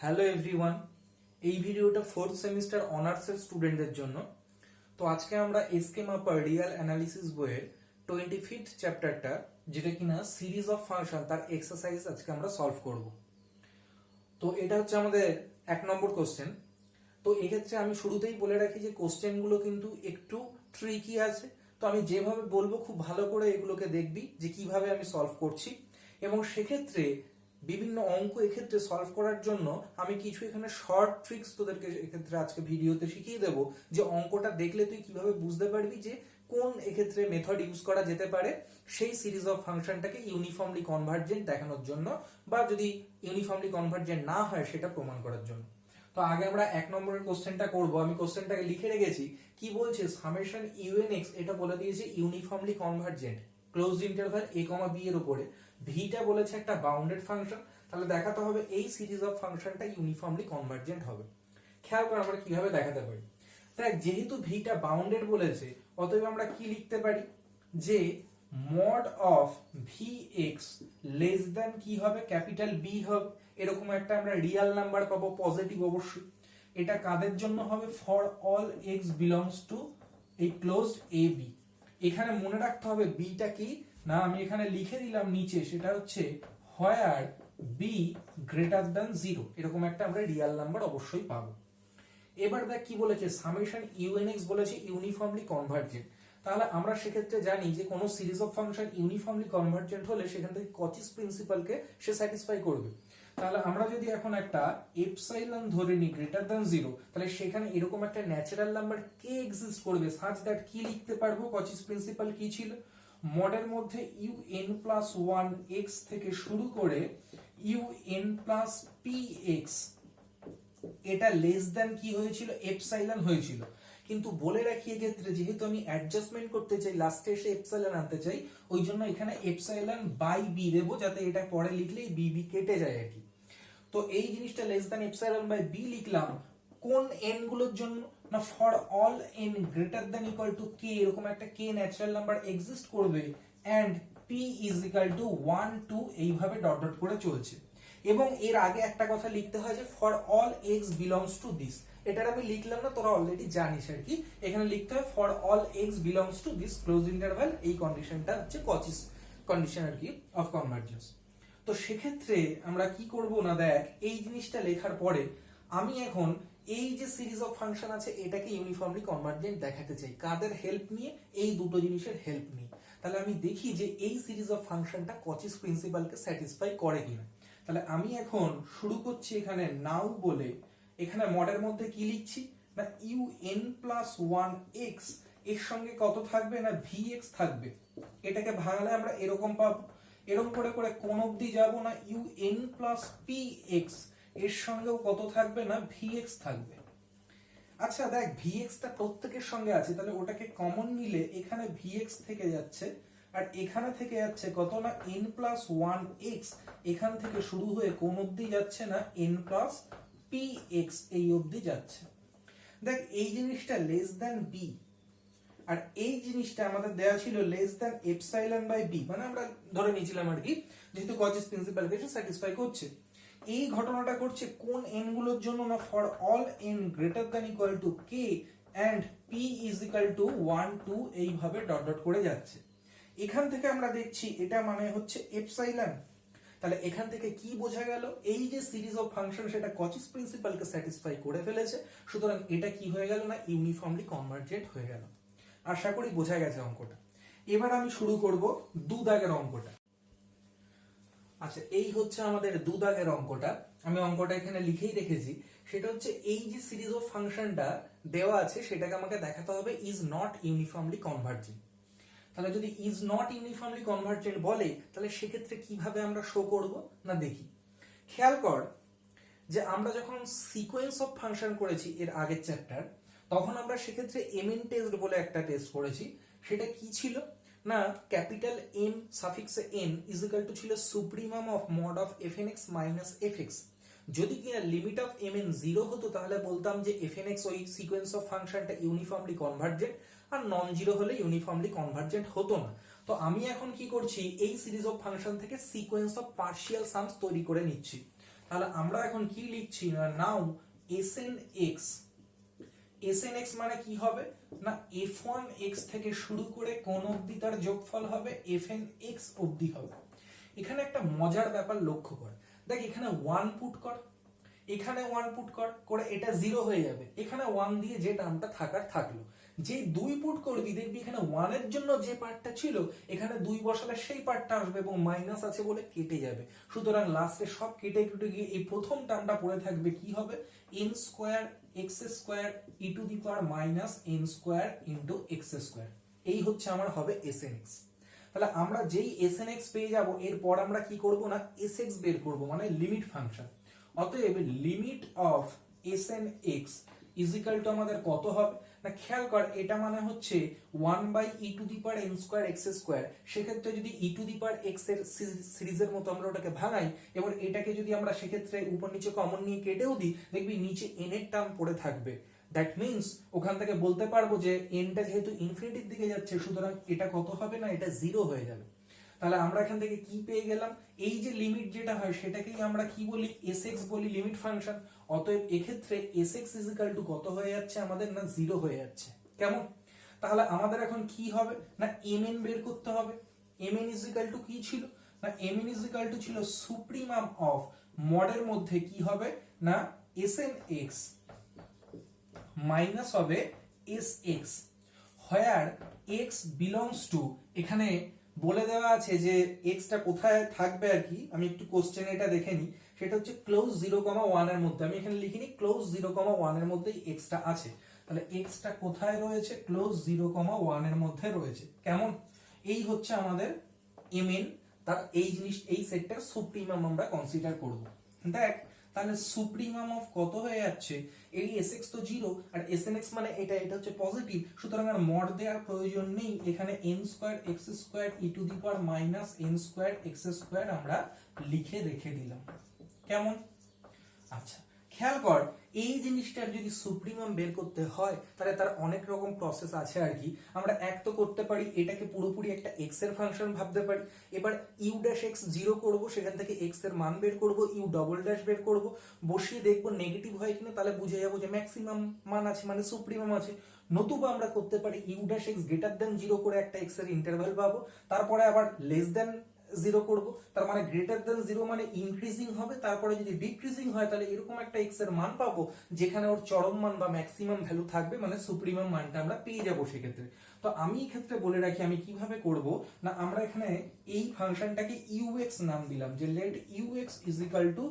Hello everyone, এই ভিডিওটা fourth semester অনার্সের স্টুডেন্টদের জন্য। তো আজকে আমরা এসকে মাপার রিয়াল অ্যানালিসিস বইয়ের 25th চ্যাপ্টারটা, যেটা কিনা সিরিজ অফ ফাংশন, তার এক্সারসাইজ আজকে আমরা সলভ করব। তো এটা হচ্ছে আমাদের 1 নম্বর কোশ্চেন। তো এক্ষেত্রে আমি শুরুতেই বলে রাখি যে কোশ্চেনগুলো কিন্তু একটু ট্রিকি আছে। তো আমি যেভাবে বলবো খুব ভালো করে এগুলোকে দেখবি যে কিভাবে আমি সলভ করছি, এবং সেক্ষেত্রে বিভিন্ন অঙ্ক এক্ষেত্রে সলভ করার জন্য আমি কিছু এখানে শর্ট ট্রিক্স তোদেরকে এক্ষেত্রে আজকে ভিডিওতে শিখিয়ে দেবো, যে অঙ্কটা দেখলে তুই কিভাবে বুঝতে পারবি যে কোন এক্ষেত্রে মেথড ইউজ করা যেতে পারে সেই সিরিজ অফ ফাংশনটাকে ইউনিফর্মলি কনভার্জেন্ট দেখানোর জন্য, বা যদি ইউনিফর্মলি কনভার্জেন্ট না হয় সেটা প্রমাণ করার জন্য। তো আগে আমরা 1 নম্বরের কোশ্চেনটা করব। আমি কোশ্চেনটাকে লিখে রেখেছি। কি বলছে, সামেশন ইউএনএক্স এটা বলে দিয়েছে uniformly convergent closed interval a, b এর উপরে। ভিটা বলেছে একটা বাউন্ডেড ফাংশন, তাহলে দেখাতে হবে এই সিরিজ অফ ফাংশনটা ইউনিফর্মলি কনভার্জেন্ট হবে। খেয়াল করে আমরা কিভাবে দেখাতে পারি। দেখ, যেহেতু ভিটা বাউন্ডেড বলেছে, অতএব আমরা কি লিখতে পারি যে mod of V x less than কি হবে, ক্যাপিটাল বি হবে। এরকম একটা আমরা রিয়াল নাম্বার পাবো, পজিটিভ অবশ্যই। এটা কাদের জন্য হবে, for all x belongs to এই ক্লোজড এ বি। এখানে মনে রাখতে হবে বিটা কি না, আমি এখানে লিখে দিলাম নিচে, সেটা হচ্ছে হোয়ার বি গ্রেটার দ্যান 0। এরকম একটা আমরা রিয়াল নাম্বার অবশ্যই পাবো। এবার দেখ কি বলেছে, সামেশন ইউএনএক্স বলেছে ইউনিফর্মলি কনভার্জেন্ট। তাহলে আমরা সেক্ষেত্রে জানি যে কোনো series of function uniformly convergent হলে সেখান থেকে কচিস প্রিন্সিপালকে সে স্যাটিসফাই করবে। তাহলে আমরা যদি এখন একটা এপসাইলন ধরে নিই গ্রেটার দ্যান 0, তাহলে সেখানে এরকম একটা ন্যাচারাল নাম্বার কে এক্সিস্ট করবে, সাচ দ্যাট কি লিখতে পারবো, কচিস প্রিন্সিপাল কি ছিল, মডের মধ্যে ইউএন প্লাস 1x থেকে শুরু করে ইউএন প্লাস px, এটা লেস দ্যান কি হয়েছিল, এপসাইলন হয়েছিল। কিন্তু বলে রাখি এক্ষেত্রে যেহেতু আমি অ্যাডজাস্টমেন্ট করতে চাই, লাস্টে এসে এপসাইলন আনতে চাই, ওই জন্য এখানে এপসাইলন বাই বি দেবো, যাতে এটা পরে লিখলেই বি বি কেটে যায় আর কি। তো এই জিনিসটা less than epsilon by b লিখলাম কোন এন গুলোর জন্য না, for all n greater than equal to k, এরকম একটা কে ন্যাচারাল নাম্বার এক্সিস্ট করবে, and p is equal to 1 2 এইভাবে ডট ডট করে চলছে। এবং এর আগে একটা কথা লিখতে হয় যে for all x belongs to this. এটার আমি লিখলাম না, তোরা অলরেডি জানিস আর কি। এখানে লিখতে হয় for all x belongs to this close interval, এই কন্ডিশনটা হচ্ছে কচিস কন্ডিশন আর কি অফ কনভার্জেন্স। তো সেক্ষেত্রে আমরা কি করব না, দেখ এই জিনিসটা লেখার পরে আমি এখন এই যে সিরিজ অফ ফাংশন আছে এটাকে ইউনিফর্মলি কনভার্জেন্ট দেখাতে চাই। কাদের হেল্প নিয়ে, এই দুটো জিনিসের হেল্প নিয়ে। তাহলে আমি দেখি যে এই সিরিজ অফ ফাংশনটা কচিস প্রিন্সিপালকে স্যাটিসফাই করে কিনা। তাহলে আমি এখন শুরু করছি এখানে নাও বলে, এখানে মডের মধ্যে কি লিখছি না, ইউএন প্লাস 1x, এর সঙ্গে কত থাকবে না, vx থাকবে। এটাকে ভাঙলে আমরা এরকম পাবো। এরকম করে করে কোন অবধি যাবো না, ইউএন প্লাস px, এর সঙ্গেও কত থাকবে না, vx থাকবে। আচ্ছা দেখ, vx টা প্রত্যেকের সঙ্গে আছে, তাহলে ওটাকে কমন নিলে এখানে vx থেকে যাচ্ছে, আর এখানে থেকে যাচ্ছে কত না, n প্লাস 1x, এখান থেকে শুরু হয়ে কোন অবধি যাচ্ছে না, n প্লাস px, এই অবধি যাচ্ছে। দেখ এই জিনিসটা লেস দ্যান b, আর এই জিনিসটা আমাদের দেওয়া ছিল less than epsilon by b, মানে আমরা ধরে নিয়েছিলাম আর কি, যেহেতু কচিস প্রিন্সিপালকে স্যাটিসফাই করছে। এই ঘটনাটা করছে কোন n গুলোর জন্য না, for all n greater than equal to k and p is equal to 1 2 এইভাবে ডট ডট করে যাচ্ছে। এখান থেকে আমরা দেখছি এটা মানে হচ্ছে এপসাইলন। তাহলে এখান থেকে কি বোঝা গেল, এই যে সিরিজ অফ ফাংশন সেটা কচিস প্রিন্সিপালকে স্যাটিসফাই করে ফেলেছে, সুতরাং এটা কি হয়ে গেল না, ইউনিফর্মলি কনভার্জেন্ট হয়ে গেল। আশা করি বোঝা গেছে অঙ্কটা। এবার আমি শুরু করব 2 দাগের অঙ্কটা। আচ্ছা, এই হচ্ছে আমাদের 2 দাগের অঙ্কটা। আমি অঙ্কটা এখানে লিখেই রেখেছি। সেটা হচ্ছে এই যে সিরিজ অফ ফাংশনটা দেওয়া আছে সেটাকে আমাকে দেখাতে হবে ইজ নট ইউনিফর্মলি কনভার্জেন্ট। তাহলে যদি ইজ নট ইউনিফর্মলি কনভার্জেন্ট বলে, তাহলে সেক্ষেত্রে কিভাবে আমরা শো করব না, দেখি। খেয়াল কর যে আমরা যখন সিকোয়েন্স অফ ফাংশন করেছি এর আগের চ্যাপ্টার, তখন আমরা সেক্ষেত্রে এমএন টেস্ট বলে একটা টেস্ট করেছি। সেটা কি ছিল না, capital m suffix n is equal to ছিল supremum of mod of fnx minus fx। যদি কিনা লিমিট অফ mn 0 হতো, তাহলে বলতাম যে fnx ওই সিকোয়েন্স অফ ফাংশনটা ইউনিফর্মলি কনভার্জেন্ট, আর নন জিরো হলে ইউনিফর্মলি কনভার্জেন্ট হতো না। তো আমি এখন কি করছি, এই সিরিজ অফ ফাংশন থেকে সিকোয়েন্স অফ পার্শিয়াল সামস তৈরি করে নিচ্ছি। তাহলে আমরা এখন কি লিখছি না, নাও Sn(x) Sn(x) মানে কি হবে না f1x থেকে শুরু করে কোন অবধি তার যোগফল হবে fnx অবধি হবে। এখানে একটা মজার ব্যাপার লক্ষ্য কর, দেখ এখানে 1 পুট কর, এখানে 1 পুট কর, করে এটা 0 হয়ে যাবে, এখানে 1 দিয়ে যে টার্মটা থাকার থাকলো। যে 2 পুট করবি দেখবি এখানে 1 এর জন্য যে পার্টটা ছিল এখানে 2 বসালে সেই পার্টটা আসবে এবং মাইনাস আছে বলে কেটে যাবে। সুতরাং লাস্টে সব কেটে কেটে গিয়ে এই প্রথম টার্মটা পড়ে থাকবে, কি হবে n square x square e to the power minus n square into x square. এই হচ্ছে আমার হবে Snx। তাহলে আমরা যেই Snx পেয়ে যাব এরপর আমরা কি করব না Sx বের করব, মানে লিমিট ফাংশন। অতএব limit of Snx is equal to আমাদের কত হবে না, খেয়াল কর এটা মানে হচ্ছে 1/e two the power n square x square. সেক্ষেত্রে যদি e to the power x এর সিরিজের মতো আমরা ওটাকে ভাঙাই, এবার এটাকে যদি আমরা সেক্ষেত্রে উপর নিচে কমন নিয়ে কেটেও দিই, দেখবি নিচে n এর টার্ম পড়ে থাকবে। দ্যাট মিন্স ওখান থেকে বলতে পারবো যে nটা যেহেতু ইনফিনিটির দিকে যাচ্ছে, সুতরাং এটা কত হবে না এটা 0 হয়ে যাবে। তাহলে আমরা এখান থেকে কি পেয়ে গেলাম, এই যে লিমিট যেটা হয় সেটাকেই আমরা কি বলি Sx বলি, লিমিট ফাংশন। অতএব এক্ষেত্রে Sx ইজ ইকুয়াল টু কত হয়ে যাচ্ছে আমাদের না 0 হয়ে যাচ্ছে। কেমন? তাহলে আমাদের এখন কি হবে না mn বের করতে হবে। mn ইজ ইকুয়াল টু কি ছিল না mn ইজ ইকুয়াল টু ছিল সুপ্রিমাম অফ মডের মধ্যে কি হবে না Snx মাইনাস হবে Sx, where x belongs to, এখানে বলে দেওয়া আছে যে x টা কোথায় থাকবে আর কি, আমি একটু কোশ্চেন এটা দেখে নিই। সেটা হচ্ছে ক্লোজ 0,1 এর মধ্যে, আমি এখানে লিখিনি ক্লোজ 0,1 এর মধ্যেই x টা আছে। তাহলে x টা কোথায় রয়েছে, ক্লোজ 0,1 এর মধ্যে রয়েছে। কেমন? এই হচ্ছে আমাদের mn, তার এই জিনিস এই সেটটার সুপ্রিমাম আমরা কনসিডার করব। দেখ তাহলে সুপ্রিমাম অফ কত হয়ে যাচ্ছে, এই Sx তো 0 আর Snx মানে এটা হচ্ছে পজিটিভ, সুতরাং আর মড দেওয়ার প্রয়োজন নেই। এখানে n square x square e to the power minus n square x square আমরা লিখে রেখে দিলাম। কেমন? আচ্ছা খেয়াল কর, এই জিনিসটার যদি সুপ্রিমাম বের করতে হয় তাহলে তার অনেক রকম প্রসেস আছে আর কি। আমরা এক তো করতে পারি এটাকে পুরোপুরি একটা x এর ফাংশন ভাবতে পারি। এবার u ড্যাশ x 0 করব, সেখান থেকে x এর মান বের করব, u ডবল ড্যাশ বের করব, বসিয়ে দেখব নেগেটিভ হয় কিনা, তাহলে বুঝে যাবো যে ম্যাক্সিমাম মান আছে মানে সুপ্রিমাম আছে। নতুবা আমরা করতে পারি u dash x greater than 0 করে একটা x এর ইন্টারভ্যাল পাবো, তারপরে আবার লেস দেন 0 করব, তার মানে গ্রেটার দেন 0 মানে ইনক্রিজিং হবে, তারপরে যদি ডিক্রিজিং হয় তাহলে এরকম একটা x এর মান পাবো যেখানে ওর চরম মান বা ম্যাক্সিমাম ভ্যালু থাকবে, মানে সুপ্রিমাম মানটা আমরা পেয়ে যাব সেক্ষেত্রে। তো আমি এই ক্ষেত্রে বলে রাখি আমি কিভাবে করব না, আমরা এখানে এই ফাংশনটাকে ux নাম দিলাম, যে let ux is equal to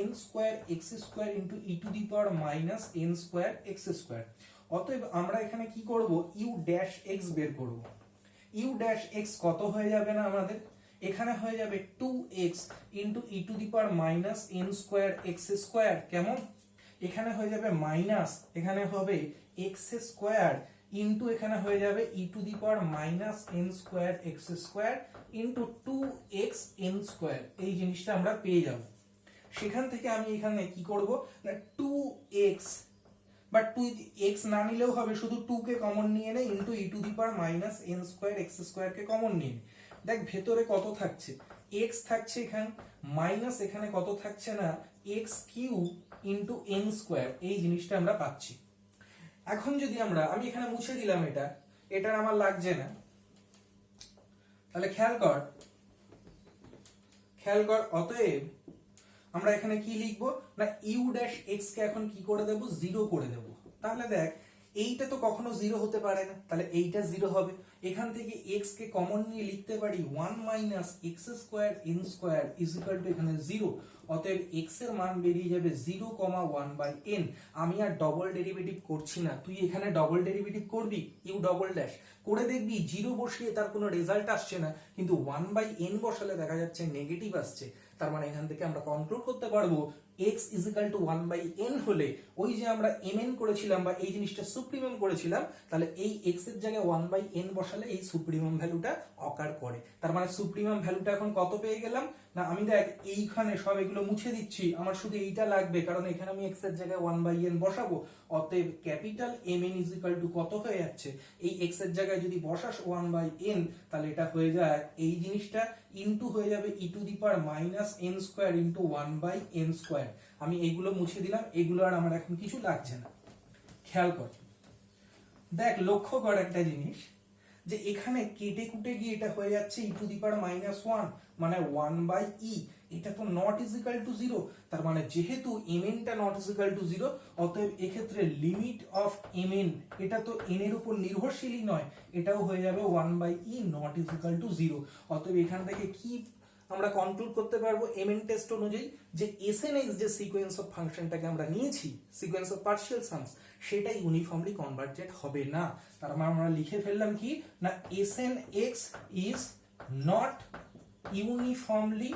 n square x square into e to the power minus n square x square. অতএব আমরা এখানে কি করব u ড্যাশ x বের করব। u ড্যাশ x কত হয়ে যাবে না আমাদের, এখানে হয়ে যাবে 2x into e to the power minus n square x square. কেমন? এখানে হয়ে যাবে মাইনাস, এখানে হবে x স্কয়ার ইনটু এখানে হয়ে যাবে e to the power minus n square x square into 2x n square. এই জিনিসটা আমরা পেয়ে যাব। সেখান থেকে আমি এখানে কি করব না 2x বা 2x না নিলেও হবে, শুধু 2 কে কমন নিয়ে নে into e to the power minus n square x square K common নিয়ে নে। দেখ ভেতরে কত থাকছে, x থাকছে এখানে, মাইনাস এখানে কত থাকছে না x cube into n square. এই জিনিসটা আমরা পাচ্ছি। এখন যদি আমি এখানে মুছে দিলাম এটা আমার লাগছে না, তাহলে খেয়াল কর অতএব আমরা এখানে কি লিখবো না u ড্যাশ x কে এখন কি করে দেব 0 করে দেব। তাহলে দেখ এইটা তো কখনো 0 হতে পারে না, তাহলে এইটা 0 হবে। এখান থেকে x কে কমন নিয়ে লিখতে পারি 1 minus x square n square is equal two এখানে 0। অতএব x এর মান বেরিয়ে যাবে 0,1/n। আমি আর ডবল ডেরিভেটিভ করছি না, তুই এখানে ডবল ডেরিভেটিভ করবি u ডবল ড্যাশ করে দেখবি 0 বসিয়ে তার কোনো রেজাল্ট আসছে না, কিন্তু 1/n বসালে দেখা যাচ্ছে নেগেটিভ আসছে। তার মানে এখান থেকে আমরা কনক্লুড করতে পারবো x is equal two 1/n হলে ওই যে আমরা mn করেছিলাম বা এই জিনিসটা সুপ্রিমাম করেছিলাম, তাহলে এই x এর জায়গায় 1/n বসালে এই সুপ্রিমাম ভ্যালুটা অকার করে। তার মানে সুপ্রিমাম ভ্যালুটা এখন কত পেয়ে গেলাম না, আমি দেখ এইখানে সব এগুলো মুছে দিচ্ছি, আমার শুধু এইটা লাগবে কারণ এখানে আমি x এর জায়গায় 1/n বসাবো। অতএব capital mn is equal two কত হয়ে যাচ্ছে, এই x এর জায়গায় যদি বসাস 1/n তাহলে এটা হয়ে যায় এই জিনিসটা ইনটু হয়ে যাবে e to the power minus n square into 1/n square. আমি এইগুলো মুছে দিলাম, এগুলো আর আমার এখন কিছু লাগছে না। খেয়াল কর, দেখ লক্ষ্য কর একটা জিনিস, যে এখানে কেটে কুটে গিয়ে এটা হয়ে যাচ্ছে e to the power minus 1 মানে 1/e, এটা তো নট ইজ ইকাল টু 0। তার মানে যেহেতু mn টা নট ইজ ইকাল টু 0, অতএব এক্ষেত্রে লিমিট অফ mn, এটা তো n এর উপর নির্ভরশীলই নয়, এটাও হয়ে যাবে 1/e not is equal two 0। অতএব এখান থেকে কি আমরা কনক্লুড করতে পারবো mn টেস্ট অনুযায়ী, যে snx যে সিকোয়েন্স অফ ফাংশনটাকে আমরা নিয়েছি, সিকোয়েন্স অফ পার্শিয়াল সামস, সেটা ইউনিফর্মলি কনভার্জেন্ট হবে না। তার মানে আমরা লিখে ফেললাম কি না, snx is not uniformly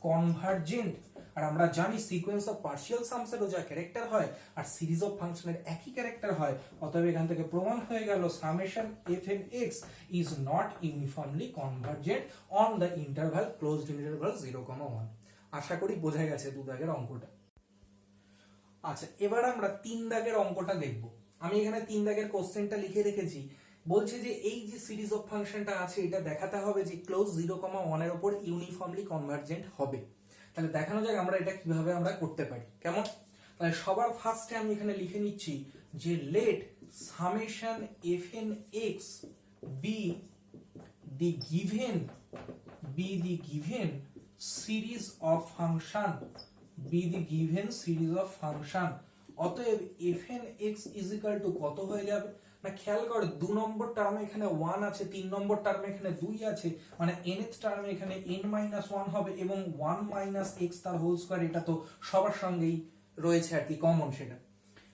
convergent. আর আমরা জানি সিকোয়েন্স অফ পার্শিয়াল সামসেরও যা ক্যারেক্টার হয় আর সিরিজ অফ ফাংশনের একই ক্যারেক্টার হয়। অতএব এখান থেকে প্রমাণ হয়ে গেল summation fnx is not uniformly convergent on the interval closed interval 0,1। আশা করি বোঝা গেছে 2 দাগের অঙ্কটা। আচ্ছা, এবার আমরা 3 দাগের অঙ্কটা দেখব। আমি এখানে 3 দাগের কোশ্চেনটা লিখে রেখেছি। বলছে যে এই যে সিরিজ অফ ফাংশনটা আছে এটা দেখাতে হবে যে ক্লোজ 0,1 এর উপর ইউনিফর্মলি কনভার্জেন্ট হবে। তাহলে দেখানো যাক আমরা এটা কিভাবে আমরা করতে পারি। কেমন? তাহলে সবার ফার্স্টে আমি এখানে লিখে নিচ্ছি যে let summation fnx be the given series of function, অতএব fnx is equal to কত হয়ে যাবে না, খেয়াল কর 2 নম্বর টার্মে এখানে 1 আছে, 3 নম্বর টার্মে এখানে 2 আছে, মানে nth টার্মে এখানে n-1 হবে এবং 1 - x তার হোল স্কয়ার, এটা তো সবার সঙ্গেই রয়েছে আর কি, কমন সেটা।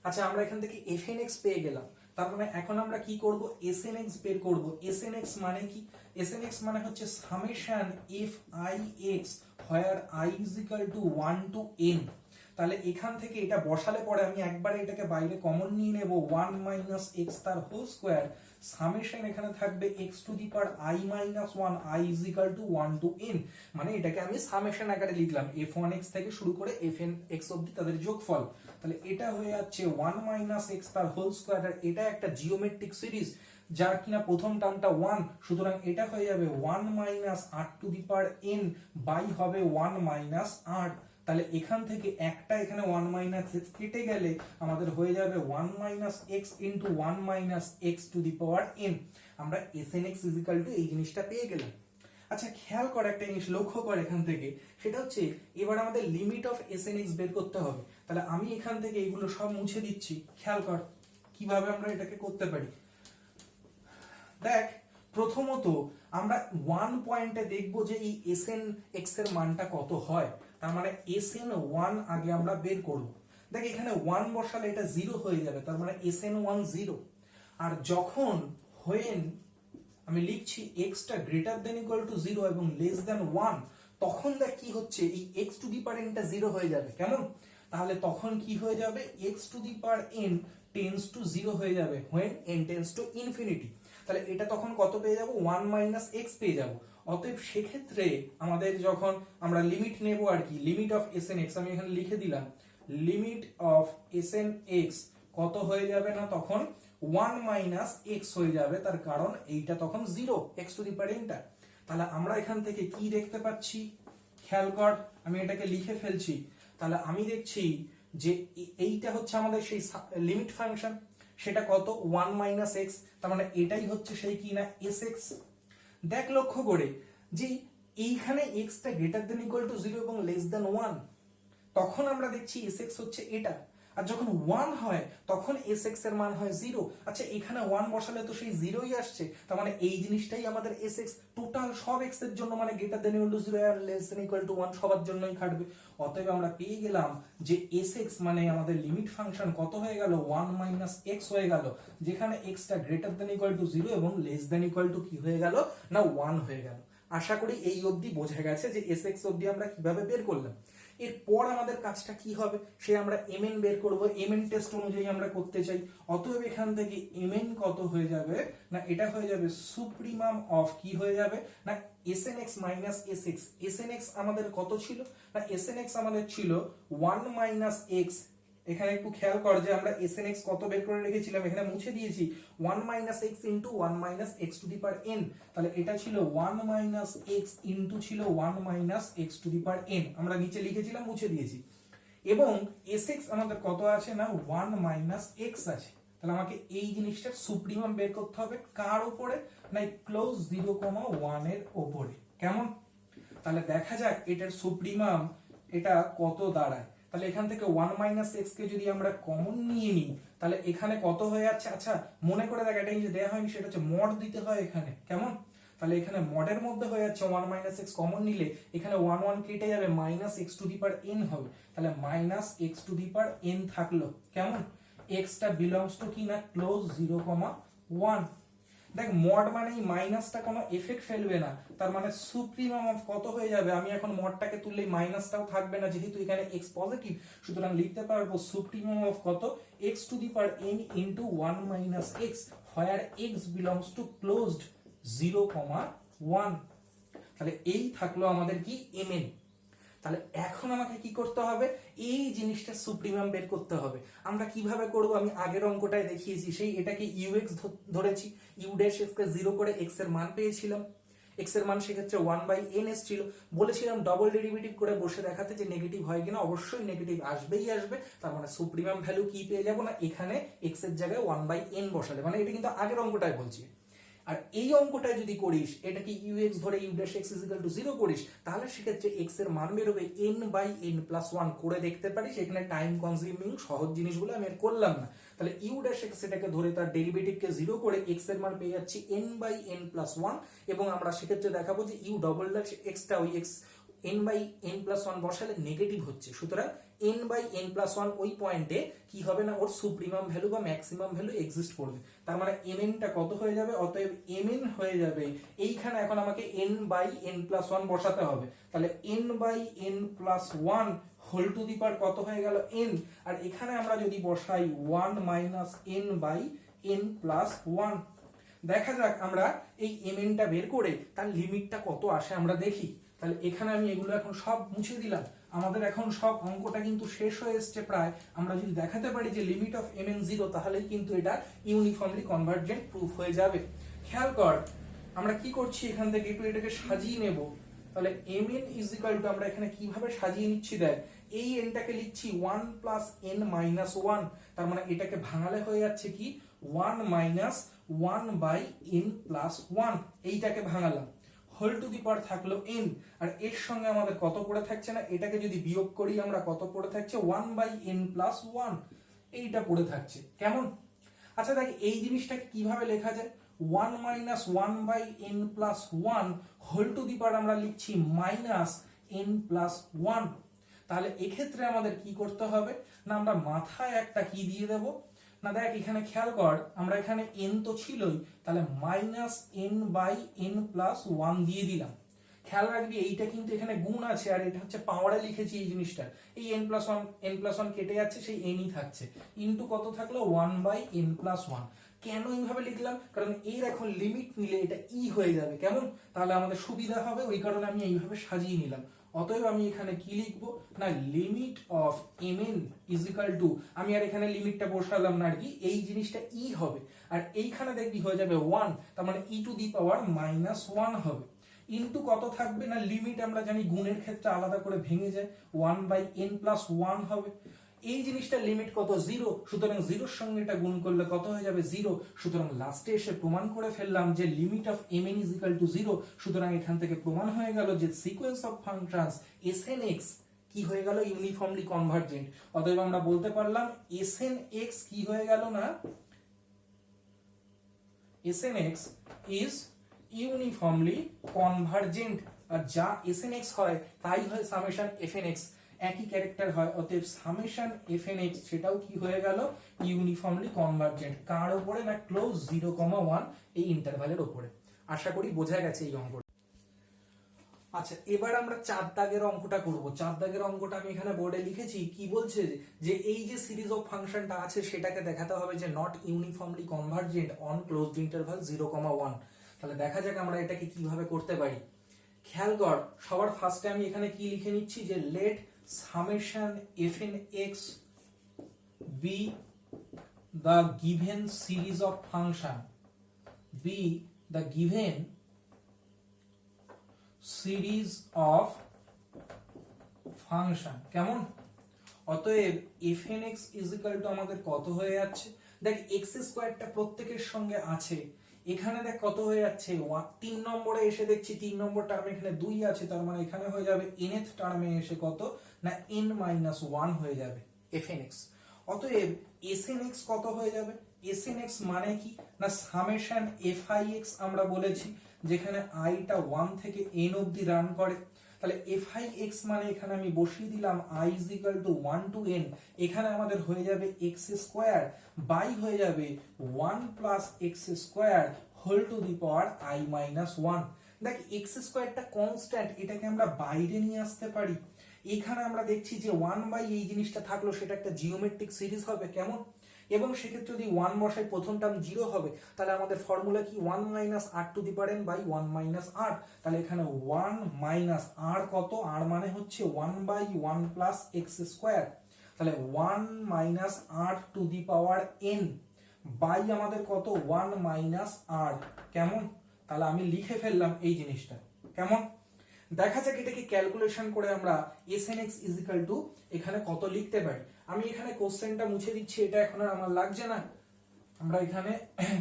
আচ্ছা, আমরা এখান থেকে fnx পেয়ে গেলাম, তার মানে এখন আমরা কি করব, snx বের করব। snx মানে কি? snx মানে হচ্ছে summation fix where i is equal to 1 to n। তাহলে এখান থেকে এটা বসালে পরে আমি একবারে এটাকে বাইরে কমন নিয়ে নেব, 1 - x তার হোল স্কয়ার, সামেশন এখানে থাকবে x to the power i-1, i is equal to 1 to n। মানে এটাকে আমি সামেশন আকারে লিখলাম, f1x থেকে শুরু করে fnx অবধি তাদের যোগফল। তাহলে এটা হয়ে যাচ্ছে 1 - x তার হোল স্কয়ার, আর এটা একটা জিওমেট্রিক সিরিজ যার কিনা প্রথম টার্মটা 1, সুতরাং এটা হয়ে যাবে 1 - r to the power n by হবে 1 - r। তাহলে এখান থেকে একটা এখানে 1 - x কেটে গেলে আমাদের হয়ে যাবে 1 - x into 1 - x to the power n। আমরা snx ইজ ইকুয়াল টু এই জিনিসটা পেয়ে গেলাম। আচ্ছা, খেয়াল কর একটা জিনিস, লক্ষ্য কর এখান থেকে, সেটা হচ্ছে এবার আমাদের লিমিট অফ snx বের করতে হবে। তাহলে আমি এখান থেকে এগুলো সব মুছে দিচ্ছি। খেয়াল কর কিভাবে আমরা এটাকে করতে পারি। দেখ, প্রথমত আমরা 1 পয়েন্টে দেখব যে এই snx এর মানটা কত হয়। তার মানে sn1 আগে আমরা বের করব। দেখ, এখানে 1 বসালে এটা 0 হয়ে যাবে, তার মানে sn1 0। আর যখন when আমি লিখছি x টা গ্রেটার দেন ইকুয়াল টু 0 এবং লেস দেন 1, তখন দেখ কি হচ্ছে, এই x to the power n টা 0 হয়ে যাবে। কেমন? তাহলে তখন কি হয়ে যাবে, x to the power n tends to 0 হয়ে যাবে when n tends to infinity. তাহলে এটা তখন কত পেয়ে যাব, 1 - x পেয়ে যাব। অতএব সেক্ষেত্রে আমাদের যখন আমরা লিমিট নেব আর কি, লিমিট অফ snx আমি এখানে লিখে দিলাম, লিমিট অফ snx কত হয়ে যাবে না, তখন 1 - x হয়ে যাবে, তার কারণ এইটা তখন 0, x to the power n টা। তাহলে আমরা এখান থেকে কি দেখতে পাচ্ছি, খেয়াল কর, আমি এটাকে লিখে ফেলছি। তাহলে আমি দেখছি যে এইটা হচ্ছে আমাদের সেই লিমিট ফাংশন, সেটা কত, 1 - x, তার মানে এটাই হচ্ছে সেই কি না sx। দেখ লক্ষ্য করে যে এইখানে x টা গ্রেটার দেন ইকুয়াল টু 0 এবং লেস দেন 1, তখন আমরা দেখছি sx হচ্ছে এটা। আর যখন 1 হয় তখন sx এর মান হয় 0। আচ্ছা, এখানে 1 বসালে তো সেই 0ই আসছে, তার মানে এই জিনিসটাই আমাদের sx টোটাল সব x এর জন্য, মানে গ্রেটার দেন ইকুয়াল টু 0 আর লেস দেন ইকুয়াল টু 1 সবার জন্যই খাটবে। অতএব আমরা পেয়ে গেলাম যে sx মানে আমাদের লিমিট ফাংশন কত হয়ে গেল, 1 - x হয়ে গেল, যেখানে x টা গ্রেটার দেন ইকুয়াল টু 0 এবং লেস দেন ইকুয়াল টু কি হয়ে গেল না 1 হয়ে গেল। আশা করি এই অবধি বোঝা গেছে যে sx অবধি আমরা কিভাবে বের করলাম। এরপর আমাদের কাজটা কি হবে, সে আমরা mn বের করব, mn টেস্ট অনুযায়ী আমরা করতে চাই। অতএব এখান থেকে mn কত হয়ে যাবে না, এটা হয়ে যাবে সুপ্রিমাম অফ কি হয়ে যাবে না snx মাইনাস sx। snx আমাদের কত ছিল না, snx আমাদের ছিল 1 মাইনাস x। এখানে একটু খেয়াল কর যে আমরা snx কত বের করে রেখেছিলাম, এখানে মুছে দিয়েছি 1 minus x into 1 minus x to the power n। তাহলে এটা ছিল 1 মাইনাস x ইন্টু ছিল 1 minus x to the power n, আমরা নিচে লিখেছিলাম মুছে দিয়েছি। এবং sx আমাদের কত আছে না 1 মাইনাস x আছে। তাহলে আমাকে এই জিনিসটার সুপ্রিমাম বের করতে হবে কার উপরে না ক্লোজ 0,1 এর উপরে। কেমন, তাহলে দেখা যাক এটার সুপ্রিমাম এটা কত দাঁড়ায়। তাহলে এখান থেকে 1 মাইনাস x কে যদি আমরা কমন নিয়ে নিই তাহলে এখানে কত হয়ে যাচ্ছে, আচ্ছা মনে করে দেখ এটা যে দেয়া হয়নি সেটা হচ্ছে মড দিতে হয় এখানে। কেমন, তাহলে এখানে মডের মধ্যে হয়ে যাচ্ছে 1 মাইনাস x কমন নিলে এখানে 1 1 কেটে যাবে, minus x to the power n হবে। তাহলে minus x to the power n থাকলো। কেমন, x টা বিলংস টু কি না ক্লোজ 0,1। দেখ মড মানে এই মাইনাসটা কোনো এফেক্ট ফেলবে না, তার মানে সুপ্রিমাম অফ কত হয়ে যাবে, আমি এখন মডটাকে তুললেই মাইনাসটাও থাকবে না যেহেতু এখানে x পজিটিভ, সুতরাং লিখতে পারবো সুপ্রিমাম অফ কত x to the power n into 1 minus x where x belongs to closed 0,1। তাহলে এই থাকলো আমাদের কি mn। তাহলে এখন আমাকে কি করতে হবে, এই জিনিসটা সুপ্রিমাম বের করতে হবে। আমরা কিভাবে করব, আমি আগের অঙ্কটায় দেখিয়েছি, সেই এটাকে ux ধরেছি, u ড্যাশ x কে 0 করে x এর মান পেয়েছিলাম। x এর মান সেক্ষেত্রে 1/n এসেছিল, বলেছিলাম ডবল ডেরিভেটিভ করে বসে দেখাতে যে নেগেটিভ হয় কিনা, অবশ্যই নেগেটিভ আসবেই আসবে। তার মানে সুপ্রিমাম ভ্যালু কি পেয়ে যাব না, এখানে x এর জায়গায় 1/n বসালে, মানে এটা কিন্তু আগের অঙ্কটায় বলছি। আর এই অঙ্কটায় যদি করিস এটা কি ux ধরে u dash x is equal to 0 করিস, তাহলে সেক্ষেত্রে x এর মান বেরোবে n/n+1। করে দেখতে পারিস, এখানে টাইম কনজিউমিং সহজ জিনিসগুলো আমি আর করলাম না। তাহলে u ড্যাশ x এটাকে ধরে তার ডেরিভেটিভকে 0 করে x এর মান পেয়ে যাচ্ছি n/n+1। এবং আমরা সেক্ষেত্রে দেখাবো যে u ডবল ড্যাশ x টা ওই x n/n+1 বসালে নেগেটিভ হচ্ছে, সুতরাং n/n+1 ওই পয়েন্টে কি হবে না ওর সুপ্রিমাম ভ্যালু বা ম্যাক্সিমাম ভ্যালু এক্সিস্ট করবে। তার মানে mn টা কত হয়ে যাবে, অতএব mn হয়ে যাবে এইখানে এখন আমাকে n/n+1 বসাতে হবে। তাহলে n/n+1 whole to the power কত হয়ে গেল n, আর এখানে আমরা যদি বসাই 1 মাইনাস n/n+1। দেখা যাক আমরা এই mn টা বের করে তার লিমিটটা কত আসে আমরা দেখি। তাহলে এখানে আমি এগুলো এখন সব মুছে দিলাম, আমাদের এখন সব অঙ্কটা কিন্তু শেষ হয়ে এসছে প্রায়। আমরা যদি দেখাতে পারি যে লিমিট অফ mn 0, তাহলেই কিন্তু এটা ইউনিফর্মলি কনভার্জেন্ট প্রুফ হয়ে যাবে। খেয়াল কর আমরা কি করছি, এখান থেকে একটু এটাকে সাজিয়ে নেব। তাহলে mn ইজ ইকুয়াল টু আমরা এখানে কিভাবে সাজিয়ে নিচ্ছি দেখ, এই nটাকে লিখছি 1 প্লাস n-1, তার মানে এটাকে ভাঙালে হয়ে যাচ্ছে কি 1 মাইনাস 1/n+1, এইটাকে ভাঙালাম, হোল টু দি পাওয়ার থাকলো n, আর এর সঙ্গে আমাদের কত পড়ে থাকছে না, এটাকে যদি বিয়োগ করি আমরা কত পড়ে থাকছে 1/n+1, এইটা পড়ে থাকছে। কেমন, আচ্ছা দেখ এই জিনিসটাকে কিভাবে লেখা যায়, 1 minus 1/n+1 whole to the power আমরা লিখছি মাইনাস n+1। তাহলে এক্ষেত্রে আমাদের কি করতে হবে না, আমরা মাথায় একটা কি দিয়ে দেব না, দেখ এখানে খেয়াল কর আমরা এখানে n তো ছিলই, তাহলে মাইনাস n/n+1 দিয়ে দিলাম। খেয়াল রাখবি এইটা কিন্তু এখানে গুণ আছে, আর এটা হচ্ছে পাওয়ারে লিখেছি এই জিনিসটা, এই n+1 কেটে যাচ্ছে, সেই nই থাকছে, ইনটু কত থাকলো 1/n+1। কেন এইভাবে লিখলাম, কারণ এর এখন লিমিট নিলে এটা ই হয়ে যাবে। কেমন, তাহলে আমাদের সুবিধা হবে, ওই কারণে আমি এইভাবে সাজিয়ে নিলাম। অতএব আমি এখানে কি লিখবো না, limit of mn is equal two, আমি আর এখানে লিমিটটা বসালাম না আর কি, এই জিনিসটা ই হবে, আর এইখানে দেখবি হয়ে যাবে 1, তার মানে e টু দি পাওয়ার -1 হবে, ইনটু কত থাকবে না, লিমিট আমরা জানি গুণের ক্ষেত্রে আলাদা করে ভেঙে যায়, 1/n+1 হবে। এই জিনিসটার লিমিট কত 0, সুতরাং 0 সঙ্গে এটা গুণ করলে কত হয়ে যাবে 0, সুতরাং লাস্টে এসে প্রমাণ করে ফেললাম যে limit of mn is equal to 0। সুতরাং এখান থেকে প্রমাণ হয়ে গেল যে সিকোয়েন্স অফ ফাংশনস snx কি হয়ে গেল ইউনিফর্মলি কনভার্জেন্ট। অতএব আমরা বলতে পারলাম snx কি হয়ে গেল না, snx ইজ ইউনিফর্মলি কনভার্জেন্ট, আর যা snx হয় তাই হয় সামেশন fnx, একই ক্যারেক্টার হয়, অতএব সামেশন fnx সেটাও কি হয়ে গেল ইউনিফর্মলি কনভার্জেন্ট। কার উপরে না ক্লোজ 0,1 এই ইন্টারভ্যালের উপরে। আশা করি বোঝা গেছে এই অঙ্ক। আচ্ছা, এবার আমরা 4 দাগের অঙ্কটা করব। 4 দাগের অঙ্কটা আমি এখানে বোর্ডে লিখেছি। কি বলছে যে এই যে সিরিজ অফ ফাংশনটা আছে সেটাকে দেখাতে হবে যে not uniformly convergent on closed interval 0,1। তাহলে দেখা যাক আমরা এটাকে কিভাবে করতে পারি। খেয়াল কর, সবার ফার্স্টে আমি এখানে কি লিখে নিচ্ছি যে let summation fn x be the given series of function be the given series of function। কেমন? অতএব fn(x) আমাদের কত হয়ে যাচ্ছে, দেখ x স্কয়ারটা প্রত্যেকের সঙ্গে আছে, এখানে দেখ কত হয়ে যাচ্ছে 3 নম্বরে এসে দেখছি 3 নম্বর টার্মে এখানে 2 আছে, তার মানে এখানে হয়ে যাবে nth টার্মে এসে কত না n-1 হয়ে যাবে fn(x)। অতএব snx কত হয়ে যাবে, snx মানে কি না সামেশন fi(x) আমরা বলেছি, যেখানে i টা 1 থেকে n অবধি রান করে। তাহলে fi(x) মানে এখানে আমি বসিয়ে দিলাম i = 1 to n, এখানে আমাদের হয়ে যাবে x স্কয়ার বাই হয়ে যাবে 1 + x square whole to the power i - 1। দেখ x স্কয়ারটা কনস্ট্যান্ট, এটাকে আমরা বাইরে নিয়ে আসতে পারি। এখানে আমরা দেখছি যে 1 বাই এই জিনিসটা থাকলো, সেটা একটা জিওমেট্রিক সিরিজ হবে। কেমন? এবং সেক্ষেত্রে যদি 1 বসাই প্রথম টার্ম 0 হবে, তাহলে আমাদের ফর্মুলা কি 1 - r to the power n by 1 - r। তাহলে এখানে 1 - r কত, r মানে হচ্ছে 1/1 + x স্কয়ার। তাহলে 1 - r to the power n by আমাদের কত 1 - r। কেমন? তাহলে আমি লিখে ফেললাম এই জিনিসটা। কেমন? দেখা যাক এটাকে ক্যালকুলেশন করে আমরা snx এখানে কত লিখতে পারি। আমি এখানে কোশ্চেনটা মুছে দিচ্ছি, এটা এখন আর আমার লাগছে না, আমরা এখানে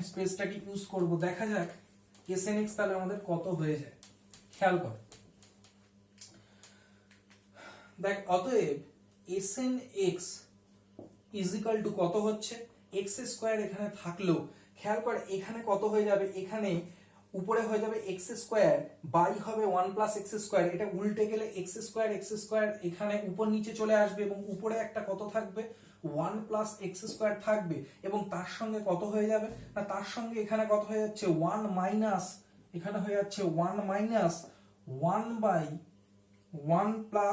স্পেসটাকে ইউজ করব। দেখা যাক snx তাহলে আমাদের কত হয়ে যায়। খেয়াল কর, দেখ অতএব snx কত হচ্ছে, x স্কয়ার এখানে থাকলো, খেয়াল কর এখানে কত হয়ে যাবে, এখানে উপরে হয়ে যাবে x স্কয়ার বাই হবে 1 + x স্কয়ার, এটা উল্টে গেলে x স্কয়ার এখানে উপর নিচে চলে আসবে এবং উপরে একটা কত থাকবে 1 + x স্কয়ার থাকবে, এবং তার সঙ্গে কত হয়ে যাবে না তার সঙ্গে এখানে কত হয়ে যাচ্ছে 1 মাইনাস, এখানে হয়ে যাচ্ছে 1 - 1/1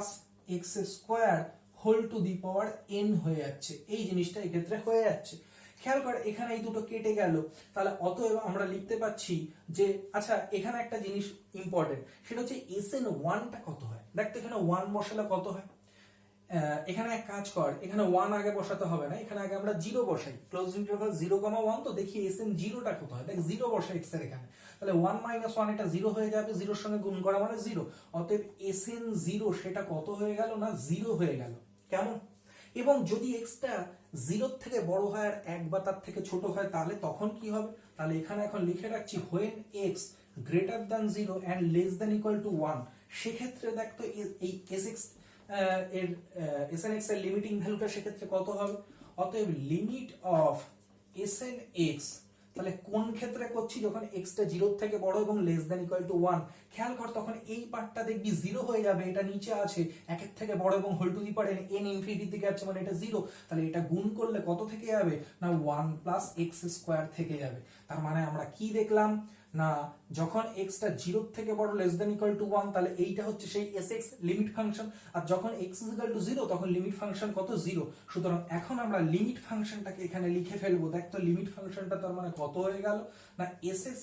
+ x square whole to the power n হয়ে যাচ্ছে। এই জিনিসটা এক্ষেত্রে হয়ে যাচ্ছে। খেয়াল করে এখানে এই দুটো কেটে গেল, তাহলে অতএব আমরা লিখতে পাচ্ছি যে আচ্ছা এখানে একটা জিনিস ইম্পর্টেন্ট, সেটা হচ্ছে sn1 টা কত হয়। দেখ তো এখানে 1 বসালে কত হয়, এখানে এক কাজ কর, এখানে 1 আগে বসাতে হবে না, এখানে আগে আমরা 0 বসাই, ক্লোজ ইন্টারভাল 0,1, তো দেখি sn0 টা কত হয়। দেখ 0 বসাই x এর এখানে, তাহলে 1 - 1 এটা 0 হয়ে যাবে, 0 এর সঙ্গে গুণ করা মানে 0। অতএব sn0 সেটা কত হয়ে গেল না 0 হয়ে গেল। কেমন? এবং যদি x টা 0 থেকে বড় হয় আর 1 বা তার থেকে ছোট হয়, তাহলে তখন কি হবে, তাহলে এখানে এখন লিখে রাখছি when x greater than 0 and less than equal to 1, সেক্ষেত্রে দেখ তো এই sx এর snx এর লিমিটিং ভ্যালুটা সেক্ষেত্রে কত হবে। অতএব লিমিট অফ snx, তাহলে কোন ক্ষেত্রে করছি, যখন x টা 0 থেকে বড় এবং লেস দ্যান ইকুয়াল টু 1। খেয়াল কর তখন এই পার্টটা দেখবি 0 হয়ে যাবে, এটা নিচে আছে 1 এর থেকে বড় এবং whole to the power n ইনফিনিটির দিকে যাচ্ছে, মানে এটা 0। তাহলে এটা গুণ করলে কত থেকে যাবে না 1 + x স্কয়ার থেকে যাবে। তার মানে আমরা কি দেখলাম না যখন x টা 0 থেকে বড় লেস দ্যান ইকুয়াল টু 1, তাহলে এইটা হচ্ছে সেই sx লিমিট ফাংশন, আর যখন x = 0 তখন লিমিট ফাংশন কত 0। সুতরাং এখন আমরা লিমিট ফাংশনটাকে এখানে লিখে ফেলবো। দেখ তো লিমিট ফাংশনটা তার মানে কত হয়ে গেল না sx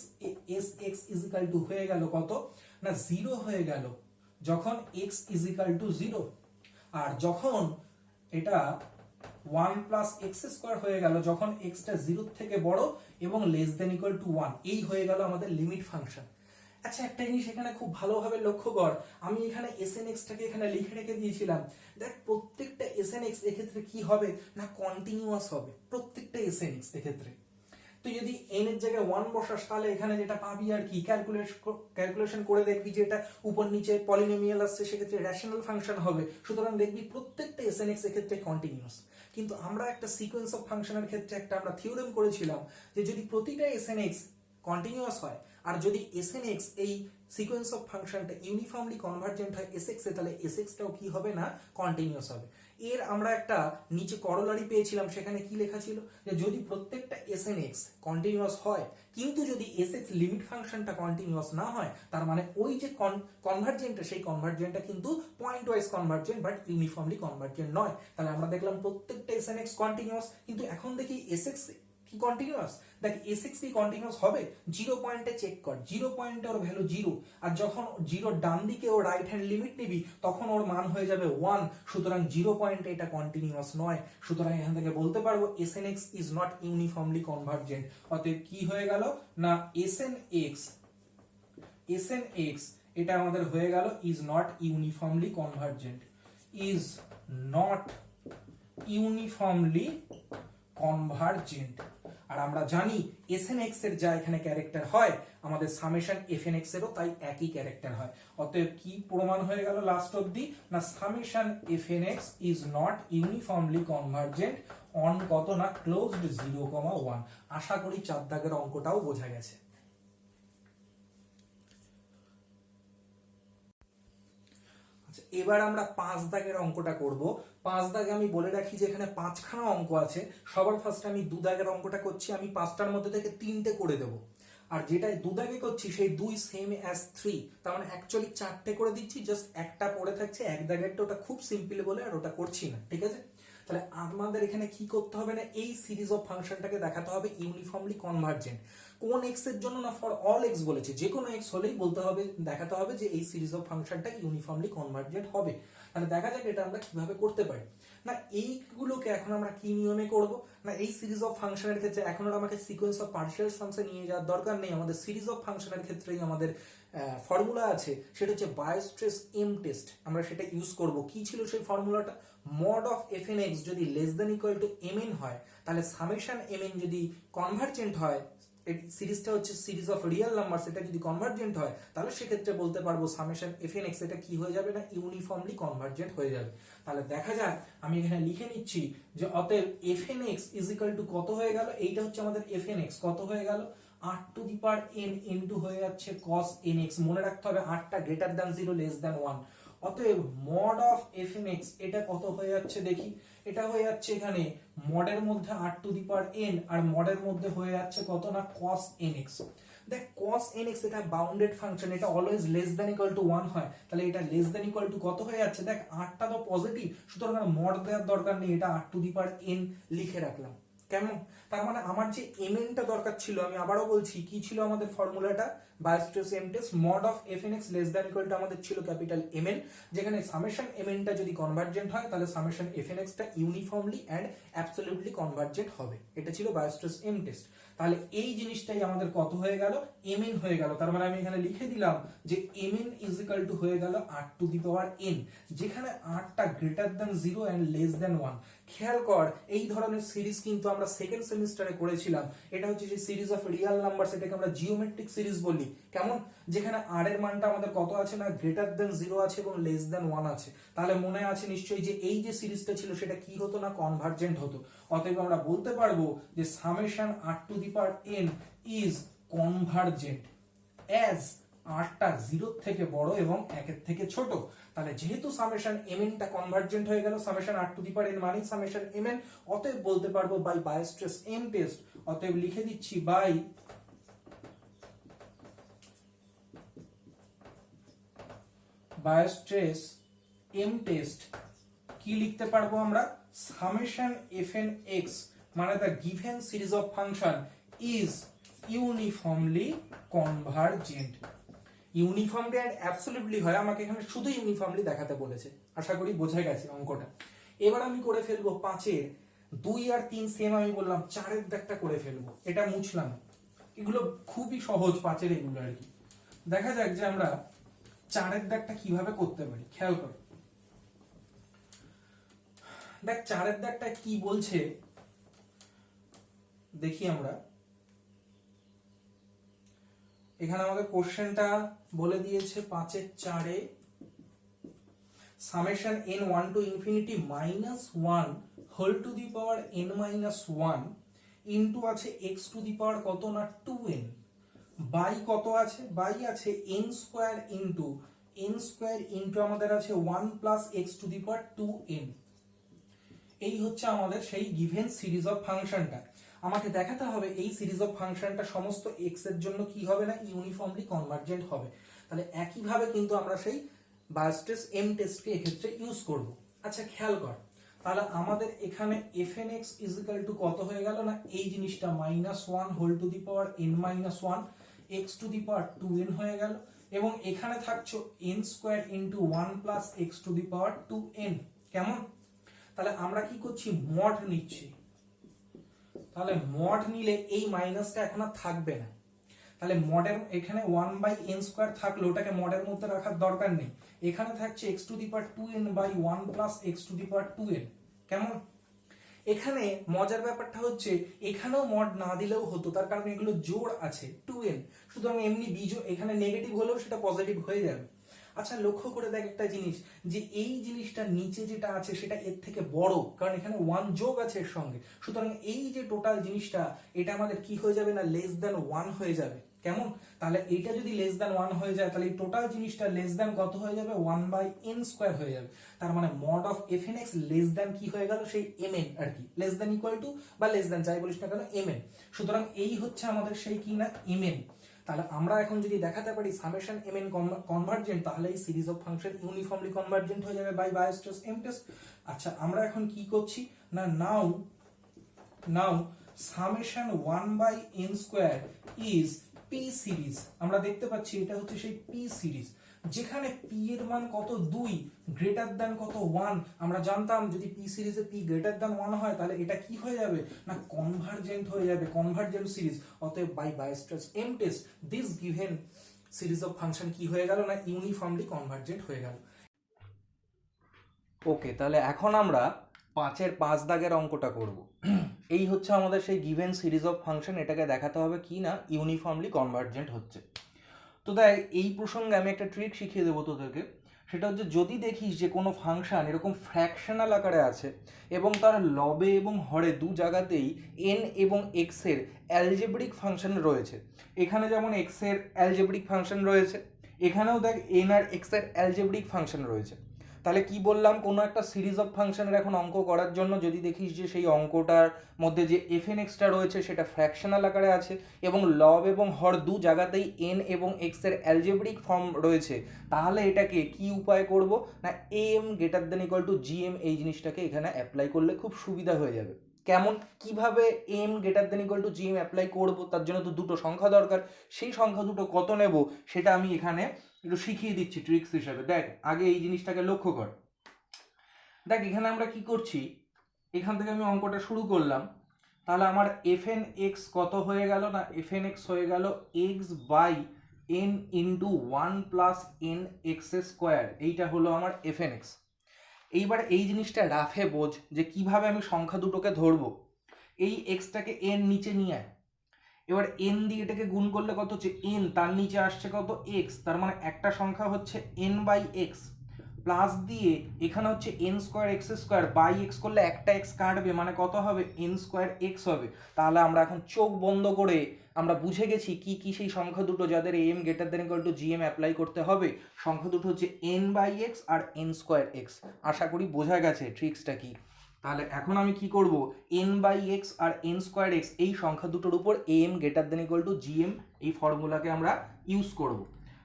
হয়ে গেল কত না 0 হয়ে গেল যখন x = 0, আর যখন এটা 1 + x স্কয়ার হয়ে গেল যখন x টা 0 থেকে বড় এবং লেস দ্যান ইকুয়াল টু 1। এই হয়ে গেল আমাদের লিমিট ফাংশন। আচ্ছা একটা জিনিস এখানে খুব ভালোভাবে লক্ষ্য কর, আমি এখানে snx টাকে এখানে লিখে রেখে দিয়েছিলাম। দেখ প্রত্যেকটা snx এক্ষেত্রে কি হবে না কন্টিনিউয়াস হবে, প্রত্যেকটা snx এক্ষেত্রে। তুই যদি n এর জায়গায় 1 বসাস, তাহলে এখানে যেটা পাবি আর কি ক্যালকুলেশন করে দেখবি যে এটা উপর নিচে পলিনোমিয়াল আসছে, সেক্ষেত্রে রেশনাল ফাংশন হবে। সুতরাং দেখবি প্রত্যেকটা snx এক্ষেত্রে কন্টিনিউয়াস। কিন্তু আমরা একটা সিকোয়েন্স অফ ফাংশনের ক্ষেত্রে একটা আমরা থিওরেম করেছিলাম যে যদি প্রতিটা snx কন্টিনিউয়াস হয় আর যদি snx এই সিকোয়েন্স অফ ফাংশনটা ইউনিফর্মলি কনভার্জেন্ট হয় এসএক্স এ, তাহলে এসএক্সটাও কি হবে না, কন্টিনিউয়াস হবে। এর আমরা একটা নিচে করলারি পেয়েছিলাম, সেখানে কি লেখা ছিল যে যদি প্রত্যেকটা এসএনএক্স কন্টিনিউয়াস হয় কিন্তু যদি এসএক্স লিমিট ফাংশনটা কন্টিনিউয়াস না হয়, তার মানে ওই যে কনভার্জেন্টটা সেই কনভার্জেন্টটা কিন্তু point wise convergent but uniformly convergent নয়। তাহলে আমরা দেখলাম প্রত্যেকটা এসএনএক্স কন্টিনিউয়াস, কিন্তু এখন দেখি এসএক্স কি কন্টিনিউয়াস। দেখ এসএক্স কি কন্টিনিউয়াস হবে, 0 পয়েন্টে চেক কর, 0 পয়েন্টে ওর ভ্যালু 0, আর যখন 0 ডান দিকে ও রাইট হ্যান্ড লিমিট নিবি তখন ওর মান হয়ে যাবে 1, সুতরাং 0 পয়েন্টে এটা কন্টিনিউয়াস নয়। সুতরাং এখান থেকে বলতে পারবো এসএনএক্স ইজ নট ইউনিফর্মলি কনভার্জেন্ট। অতএব কি হয়ে গেল না এসএনএক্স এটা আমাদের হয়ে গেল is not uniformly convergent, is not uniformly convergent. আর আমরা জানি এসএনএক্স এর যা এখানে ক্যারেক্টার হয় আমাদের সামেশন এফএনএক্স এরও তাই একই ক্যারেক্টার হয়। অতএব কি প্রমাণ হয়ে গেল লাস্ট অবধি, না summation f n x is not uniformly convergent on কত না ক্লোজড 0,1। আশা করি 4 দাগের অঙ্কটাও বোঝা গেছে। এবার আমরা 5 দাগের অঙ্কটা করব। 5 দাগে আমি বলে রাখি যে এখানে 5খানা অঙ্ক আছে। সবার ফার্স্টে আমি 2 দাগের অঙ্কটা করছি, আমি 5টার মধ্যে থেকে 3টে করে দেব। আর যেটা 2 দাগে করছি সেই 2 সেম অ্যাজ 3, তার মানে অ্যাকচুয়ালি 4টে করে দিচ্ছি, জাস্ট একটা পড়ে থাকছে 1 দাগেরটা, ওটা খুব সিম্পল বলে আর ওটা করছি না, ঠিক আছে। তাহলে আমাদের এখানে কি করতে হবে না, এই সিরিজ অফ ফাংশনটাকে দেখাতে হবে ইউনিফর্মলি কনভার্জেন্ট। কোন এক্স এর জন্য না, ফর অল এক্স বলেছে, যে কোনো এক্স হলেই বলতে হবে, দেখাতে হবে যে এই সিরিজ অফ ফাংশনটা ইউনিফর্মলি কনভার্জেন্ট হবে। তাহলে দেখা যাক এটা আমরা কিভাবে করতে পারি। না এইগুলোকে এখন আমরা কি নিয়মে করব, না এই সিরিজ অফ ফাংশনের ক্ষেত্রে এখন আর আমাকে সিকোয়েন্স অফ পার্শিয়াল সামসে নিয়ে যাওয়ার দরকার নেই। আমাদের সিরিজ অফ ফাংশনের ক্ষেত্রেই আমাদের ফর্মুলা আছে, সেটা হচ্ছে বায়োস্ট্রেস এম টেস্ট। আমরা সেটা ইউজ করব। কি ছিল সেই ফর্মুলাটা, mod of F N x যদি less than equal to m n হয়, তাহলে সামেশন এম এন যদি কনভার্জেন্ট হয়, এই সিরিজটা হচ্ছে সিরিজ অফ রিয়েল নাম্বার, সেটা যদি কনভার্জেন্ট হয় তাহলে সেক্ষেত্রে বলতে পারবো সামেশন এফ এন এক্স এটা কি হয়ে যাবে না, ইউনিফর্মলি কনভার্জেন্ট হয়ে যাবে। তাহলে দেখা যাক, আমি এখানে লিখে নিচ্ছি যে অতএব F N x is equal two কত হয়ে গেল, এইটা হচ্ছে আমাদের এফ এন এক্স, কত হয়ে গেল 8 two the power n into হয়ে যাচ্ছে cos nx। মনে রাখতে হবে 8টা গ্রেটার দ্যান 0 লেস দ্যান 1। অতএব মড অফ fnx এটা কত হয়ে যাচ্ছে দেখি, এটা হয়ে যাচ্ছে এখানে মডের মধ্যে 8 টু দি পাওয়ার n আর মডের মধ্যে হয়ে যাচ্ছে কত না cos nx। দেখ cos nx এটা বাউন্ডেড ফাংশন, এটা always less than equal to 1 হয়, তাহলে এটা লেস দ্যান ইকুয়াল টু কত হয়ে যাচ্ছে, দেখ 8টা তো পজিটিভ, সুতরাং মড দেওয়ার দরকার নেই, এটা 8 টু দি পাওয়ার n লিখে রাখলাম। কেমন, তার মানে আমার যে mn-টা দরকার ছিল, আমি আবারও বলছি কি ছিল আমাদের ফর্মুলাটা, Weierstrass m test, mod of fnx less than equal to আমাদের ছিল ক্যাপিটাল mn, যেখানে সামেশন mn-টা যদি কনভার্জেন্ট হয় তাহলে সামেশন fnx-টা ইউনিফর্মলি এন্ড অ্যাবসলিউটলি কনভার্জেন্ট হবে। এটা ছিল বায়োস্ট্রেস এম টেস্ট। তাহলে এই জিনিসটাই আমাদের কত হয়ে গেল, mn হয়ে গেল। তার মানে আমি এখানে লিখে দিলাম যে mn ইজ ইকুয়াল টু হয়ে গেল 8 টু দি পাওয়ার n, যেখানে 8টা greater than 0 and less than 1। খেয়াল কর এই ধরনের সিরিজ কিন্তু আমরা সেকেন্ড সেমিস্টারে করেছিলাম। এটা হচ্ছে যে সিরিজ অফ রিয়েল নাম্বার, সেটাকে আমরা জিওমেট্রিক সিরিজ বলি। কেমন, যেখানে r এর মানটা আমাদের কত আছে না, গ্রেটার দ্যান 0 আছে এবং লেস দ্যান 1 আছে। তাহলে মনে আছে নিশ্চয়ই যে এই যে সিরিজটা ছিল সেটা কি হতো না, কনভার্জেন্ট হতো। অতএব আমরা বলতে পারবো যে summation r to the power n is convergent as আরটা 0 থেকে বড় এবং 1 এর থেকে ছোট। তাহলে যেহেতু সামেশন mn টা কনভার্জেন্ট হয়ে গেল, summation r to the power n মানে সামেশন mn, অতএব বলতে পারবো বাই বায়োস্ট্রেস এম টেস্ট। অতএব লিখে দিচ্ছি বাই বায়োস্ট্রেস এম টেস্ট কি লিখতে পারবো আমরা, সামেশন fnx মানে the given series of function is uniformly convergent। Uniformly and absolutely হয়, আমাকে এখানে শুধু ইউনিফর্মলি দেখাতে বলেছে। আশা করি বোঝা গেছে অঙ্কটা। এবার আমি করে ফেলবো 5-এর 2 আর 3 সেম, আমি বললাম 4-এর দাগটা করে ফেলবো, এটা মুছলাম। এগুলো খুবই সহজ 5-এর এগুলো আর কি। দেখা যাক যে আমরা 4-এর দাগটা কিভাবে করতে পারি। খেয়াল করো, দেখ 4-এর দাগটা কি বলছে দেখি আমরা। এখানে আমাদের কোশ্চেনটা বলে দিয়েছে 5-এর 4-এ summation n1 to infinity -1 whole to the power n-1 into আছে x টু দি পাওয়ার কত না 2n বাই কত আছে, বাই আছে n স্কোয়ার ইন্টু আমাদের আছে 1 plus x to the power 2n। এই হচ্ছে আমাদের সেই গিভেন সিরিজ অফ ফাংশনটা। আমাকে দেখাতে হবে এই সিরিজ অফ ফাংশনটা সমস্ত এক্স এর জন্য কি হবে না ইউনিফর্মলি কনভার্জেন্ট হবে। তাহলে একইভাবে কিন্তু আমরা সেই বায়োস টেস্ট এম টেস্টকে এক্ষেত্রে ইউজ করব। আচ্ছা খেয়াল কর, তাহলে আমাদের এখানে fnx ইজিক্যাল টু কত হয়ে গেল না এই জিনিসটা -1 whole to the power n-1 x to the power 2n হয়ে গেল, এবং এখানে থাকছো n square into 1 plus x to the power 2n। কেমন? তাহলে আমরা কি করছি, মড নিচ্ছি। তাহলে মড নিলে এই মাইনাসটা এখন আর থাকবে না। তাহলে মডের এখানে 1/n স্কয়ার থাকলো, ওটাকে মডের মধ্যে রাখার দরকার নেই। এখানে থাকছে x to the power 2n by 1 plus x to the power 2n। কেমন? এখানে মজার ব্যাপারটা হচ্ছে এখানেও মড না দিলেও হতো, তার কারণ এগুলো জোড় আছে 2n, সুতরাং এমনি বিজোড় এখানে নেগেটিভ হলেও সেটা পজিটিভ হয়ে যাবে। আচ্ছা লক্ষ্য করে দেখ একটা জিনিস, যে এই জিনিসটা নিচে যেটা আছে সেটা এর থেকে বড়, কারণ এখানে 1 যোগ আছে এর সঙ্গে, সুতরাং এই যে টোটাল জিনিসটা এটা আমাদের কি হয়ে যাবে না লেস দ্যান 1 হয়ে যাবে। কেমন? তাহলে এইটা যদি লেস দ্যান 1 হয়ে যায় তাহলে এই টোটাল জিনিসটা লেস দ্যান কত হয়ে যাবে 1/n স্কয়ার হয়ে যাবে। তার মানে mod of fnx less than কি হয়ে গেল সেই mn আর কি, লেস দ্যান ইকুয়াল টু বা লেস দ্যান যাই বলিস না কেন mn। সুতরাং এই হচ্ছে আমাদের সেই কি না mn। তাহলে আমরা এখন যদি দেখাতে পারি সামেশন mn কনভার্জেন্ট, তাহলে এই series of function uniformly convergent হয়ে যাবে বাই বায়োস টেস্ট এম টেস্ট। আচ্ছা আমরা এখন কি করছি না now summation 1/n square is p series. আমরা দেখতে পাচ্ছি এটা হচ্ছে সেই পি সিরিজ, যেখানে পি এর মান কত 2 গ্রেটার দ্যান কত 1। আমরা জানতাম যদি পি সিরিজে পি গ্রেটার দ্যান 1 হয় তাহলে এটা কি হয়ে যাবে না কনভার্জেন্ট হয়ে যাবে, কনভার্জেন্ট সিরিজ। অতএব বাই বায়োস test M test this given series of function কি হয়ে গেল না ইউনিফর্মলি কনভার্জেন্ট হয়ে গেল। ওকে, তাহলে এখন আমরা 5-এর 5 দাগের অঙ্কটা করব। এই হচ্ছে আমাদের সেই গিভেন সিরিজ অফ ফাংশন, এটাকে দেখাতে হবে কি না ইউনিফর্মলি কনভার্জেন্ট হচ্ছে। তো দেখ এই প্রসঙ্গে আমি একটা ট্রিক শিখিয়ে দেবো তোদেরকে। সেটা হচ্ছে যদি দেখিস যে কোনো ফাংশন এরকম ফ্র্যাকশনাল আকারে আছে এবং তার লবে এবং হরে দু জায়গাতেই n এবং x এর অ্যালজেব্রিক ফাংশন রয়েছে, এখানে যেমন x এর অ্যালজেব্রিক ফাংশন রয়েছে, এখানেও দেখ n আর x এর অ্যালজেব্রিক ফাংশন রয়েছে, তাহলে কি বললাম কোনো একটা সিরিজ অফ ফাংশনের এখন অঙ্ক করার জন্য যদি দেখিস যে সেই অঙ্কটার মধ্যে যে fnxটা রয়েছে সেটা ফ্র্যাকশনাল আকারে আছে এবং লব এবং হর দু জায়গাতেই n এবং x এর অ্যালজেব্রিক ফর্ম রয়েছে, তাহলে এটাকে কি উপায় করব না am greater than equal to gm এই জিনিসটাকে এখানে অ্যাপ্লাই করলে খুব সুবিধা হয়ে যাবে। কেমন কিভাবে m greater than equal to gm apply করব, তার জন্য তো দুটো সংখ্যা দরকার, সেই সংখ্যা দুটো কত নেব সেটা আমি এখানে একটু শিখিয়ে দিচ্ছি ট্রিক্স হিসেবে। দেখ আগে এই জিনিসটাকে লক্ষ্য কর। দেখ এখানে আমরা কি করছি, এখান থেকে আমি অঙ্কটা শুরু করলাম, তাহলে আমার fnx কত হয়ে গেল না fnx হয়ে গেল x by n into 1 plus n X square, এইটা হলো আমার fnx। এইবার এই জিনিসটা রাফে বোঝ যে কিভাবে আমি সংখ্যা দুটোকে ধরবো। এই এক্সটাকে n নিচে নিয়ে আয়, এবার n দিয়ে এটাকে গুণ করলে কত হচ্ছে n, তার নিচে আসছে কত x, তার মানে একটা সংখ্যা হচ্ছে n বাই x, প্লাস দিয়ে এখানে হচ্ছে n square X square by x করলে একটা x কাটবে মানে কত হবে n স্কোয়ার x হবে। তাহলে আমরা এখন চোখ বন্ধ করে আমরা বুঝে গেছি কি কি সেই সংখ্যা দুটো যাদের am greater than equal to gm apply করতে হবে। সংখ্যা দুটো হচ্ছে n বাই x আর n স্কোয়ার x। আশা করি বোঝা গেছে ট্রিক্সটা কি। তাহলে এখন আমি কি করব n বাই x আর n স্কোয়ার x এই সংখ্যা দুটোর উপর am greater than equal to gm এই ফর্মুলাকে আমরা ইউজ করব।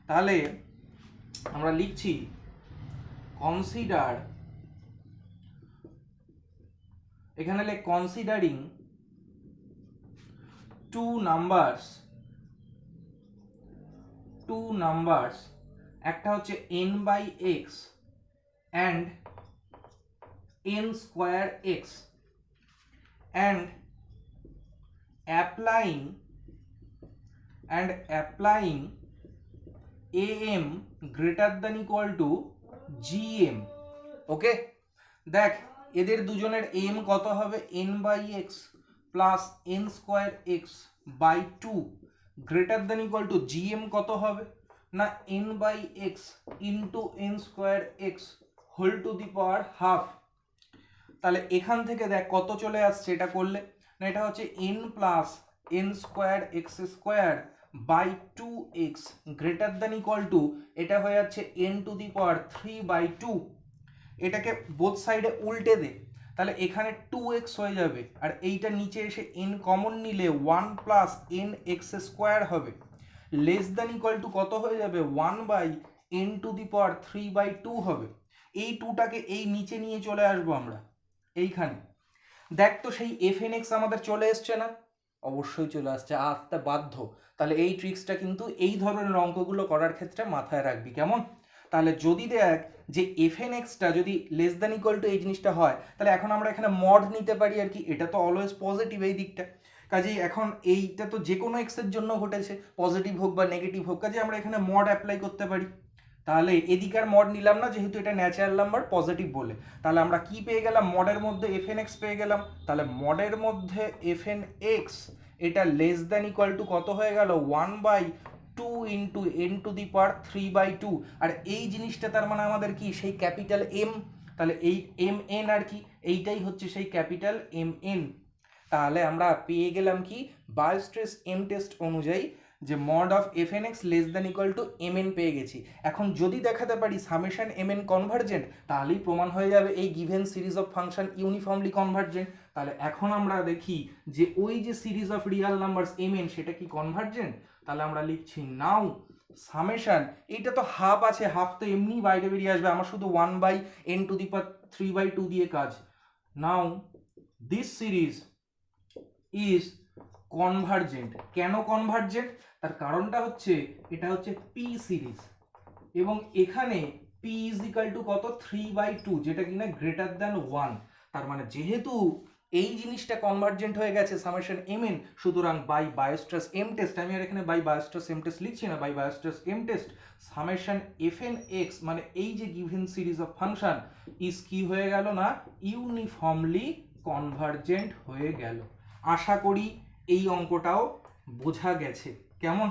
তাহলে আমরা লিখছি কনসিডার, এখানে লেখ কনসিডারিং টু নাম্বারস, একটা হচ্ছে n by x and n square x and applying am greater than equal to gm। Okay দেখ এদের দুজনের m কত হবে n by x plus n square x by 2 greater than equal to gm কত হবে না n by x into n square x whole to the power half. তাহলে এখান থেকে দেখ কত চলে আসছে এটা করলে না, এটা হচ্ছে n plus n square x square by 2x greater than equal to এটা হয়ে যাচ্ছে n টু দি পাওয়ার 3/2। এটাকে বোথ সাইডে উল্টে দে, তাহলে এখানে 2x হয়ে যাবে আর এইটা নিচে এসে n কমন নিলে 1 প্লাস n x স্কোয়ার হবে, লেস দ্যান ইকুয়াল টু কত হয়ে যাবে 1/n টু দি পাওয়ার 3/2 হবে। এই 2টাকে এই নিচে নিয়ে চলে আসবো আমরা এইখানে। দেখ তো সেই fnx আমাদের চলে এসছে না? অবশ্যই চলে আসছে, আসতে বাধ্য। তাহলে এই ট্রিক্সটা কিন্তু এই ধরনের অঙ্কগুলো করার ক্ষেত্রে মাথায় রাখবি, কেমন? তাহলে যদি দেখ যে fnxটা যদি লেস দ্যান ইকুয়াল টু এই জিনিসটা হয়, তাহলে এখন আমরা এখানে মড নিতে পারি আর কি, এটা তো অলওয়েজ পজিটিভ এই দিকটা। কাজেই এখন এইটা তো যে কোনো এক্স এর জন্য ঘটেছে, পজিটিভ হোক বা নেগেটিভ হোক, কাজে আমরা এখানে মড অ্যাপ্লাই করতে পারি। তাহলে এদিকার মড নিলাম না, যেহেতু এটা ন্যাচারাল নাম্বার পজিটিভ বলে, তাহলে আমরা কি পেয়ে গেলাম? মডের মধ্যে fnx পেয়ে গেলাম। তাহলে মডের মধ্যে fnx এটা লেস দ্যান ইকুয়াল টু কত হয়ে গেল 1/2 ইন্টু n টু দি পাওয়ার 3/2। আর এই জিনিসটা তার মানে আমাদের কি সেই ক্যাপিটাল M, তাহলে এই mn আর কি, এইটাই হচ্ছে সেই ক্যাপিটাল mn। তাহলে আমরা পেয়ে গেলাম কি বায়োস্ট্রেস এম টেস্ট অনুযায়ী যে mod of fnx less than equal two mn পেয়ে গেছি। এখন যদি দেখাতে পারি সামেশন mn কনভার্জেন্ট, তাহলেই প্রমাণ হয়ে যাবে এই given series of function uniformly convergent. তাহলে এখন আমরা দেখি যে ওই যে series of Real numbers mn সেটা কি কনভার্জেন্ট। তাহলে আমরা লিখছি নাও সামেশন, এইটা তো হাফ আছে, হাফ তো এমনি বাইরে বেরিয়ে আসবে, আমার শুধু 1/n টু দি পাওয়ার 3/2 দিয়ে কাজ। নাও দিস সিরিজ ইজ কনভার্জেন্ট। কেন কনভার্জেন্ট? তার কারণটা হচ্ছে এটা হচ্ছে পি সিরিজ, এবং এখানে পি ইজ ইকাল টু কত 3/2, যেটা কিনা গ্রেটার দ্যান 1। তার মানে যেহেতু এই জিনিসটা কনভার্জেন্ট হয়ে গেছে সামেশন mn, সুতরাং বাই বায়োস্ট্রেস এম টেস্ট, আমি আর এখানে বাই বায়োস্ট্রেস এম টেস্ট লিখছি না, by Weierstrass m test summation fnx মানে এই যে given series of function is কি হয়ে গেল না ইউনিফর্মলি কনভার্জেন্ট হয়ে গেল। আশা করি এই অঙ্কটাও বোঝা গেছে, কেমন?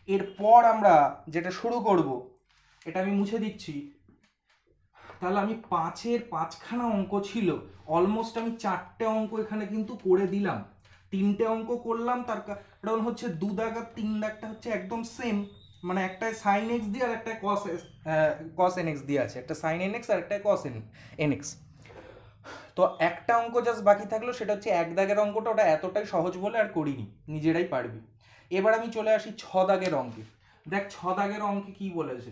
এরপর আমরা যেটা শুরু করব, এটা আমি মুছে দিচ্ছি। তাহলে আমি 5-এর 5খানা অঙ্ক ছিল, অলমোস্ট আমি 4টে অঙ্ক এখানে কিন্তু করে দিলাম। 3টে অঙ্ক করলাম, তার কারণ হচ্ছে 2 দাগ আর 3 দাগটা হচ্ছে একদম সেম, মানে একটায় সাইন এক্স দিয়ে আর একটা কস এন এক্স দিয়ে আছে, একটা সাইন এন এক্স আর একটা কস এন এক্স। তো একটা অঙ্ক জাস্ট বাকি থাকলো, সেটা হচ্ছে 1 দাগের অঙ্কটা, ওটা এতটাই সহজ বলে আর করিনি, নিজেরাই পারবি। এবার আমি চলে আসি 6 দাগের অঙ্কে। দেখ 6 দাগের অঙ্কে কি বলেছে।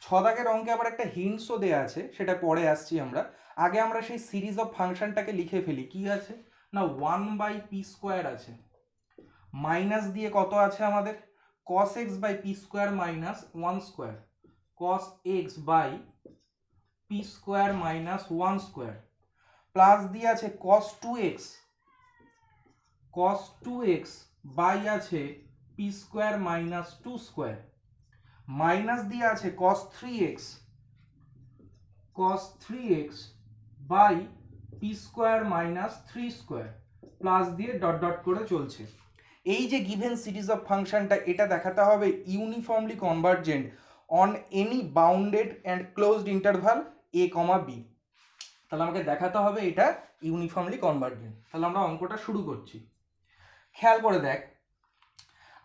6 দাগের অঙ্কে আবার একটা হিন্টসও দেওয়া আছে, সেটা পরে আসছি আমরা। আগে আমরা সেই সিরিজ অফ ফাংশনটাকে লিখে ফেলি। কি আছে না 1/p² আছে, মাইনাস দিয়ে কত আছে আমাদের cos x by pi square minus 1² cos x by pi square minus 1², plus দিয়ে আছে cos 2x বাই আছে p² মাইনাস 2², মাইনাস দিয়ে আছে cos 3x by p² minus 3², plus দিয়ে ডট ডট করে চলছে। এই যে গিভেন সিরিজ অফ ফাংশনটা, এটা দেখাতে হবে uniformly convergent on any bounded and closed interval a, b। তাহলে আমাকে দেখাতে হবে এটা ইউনিফর্মলি কনভার্জেন্ট। তাহলে আমরা অঙ্কটা শুরু করছি। খেয়াল করে দেখ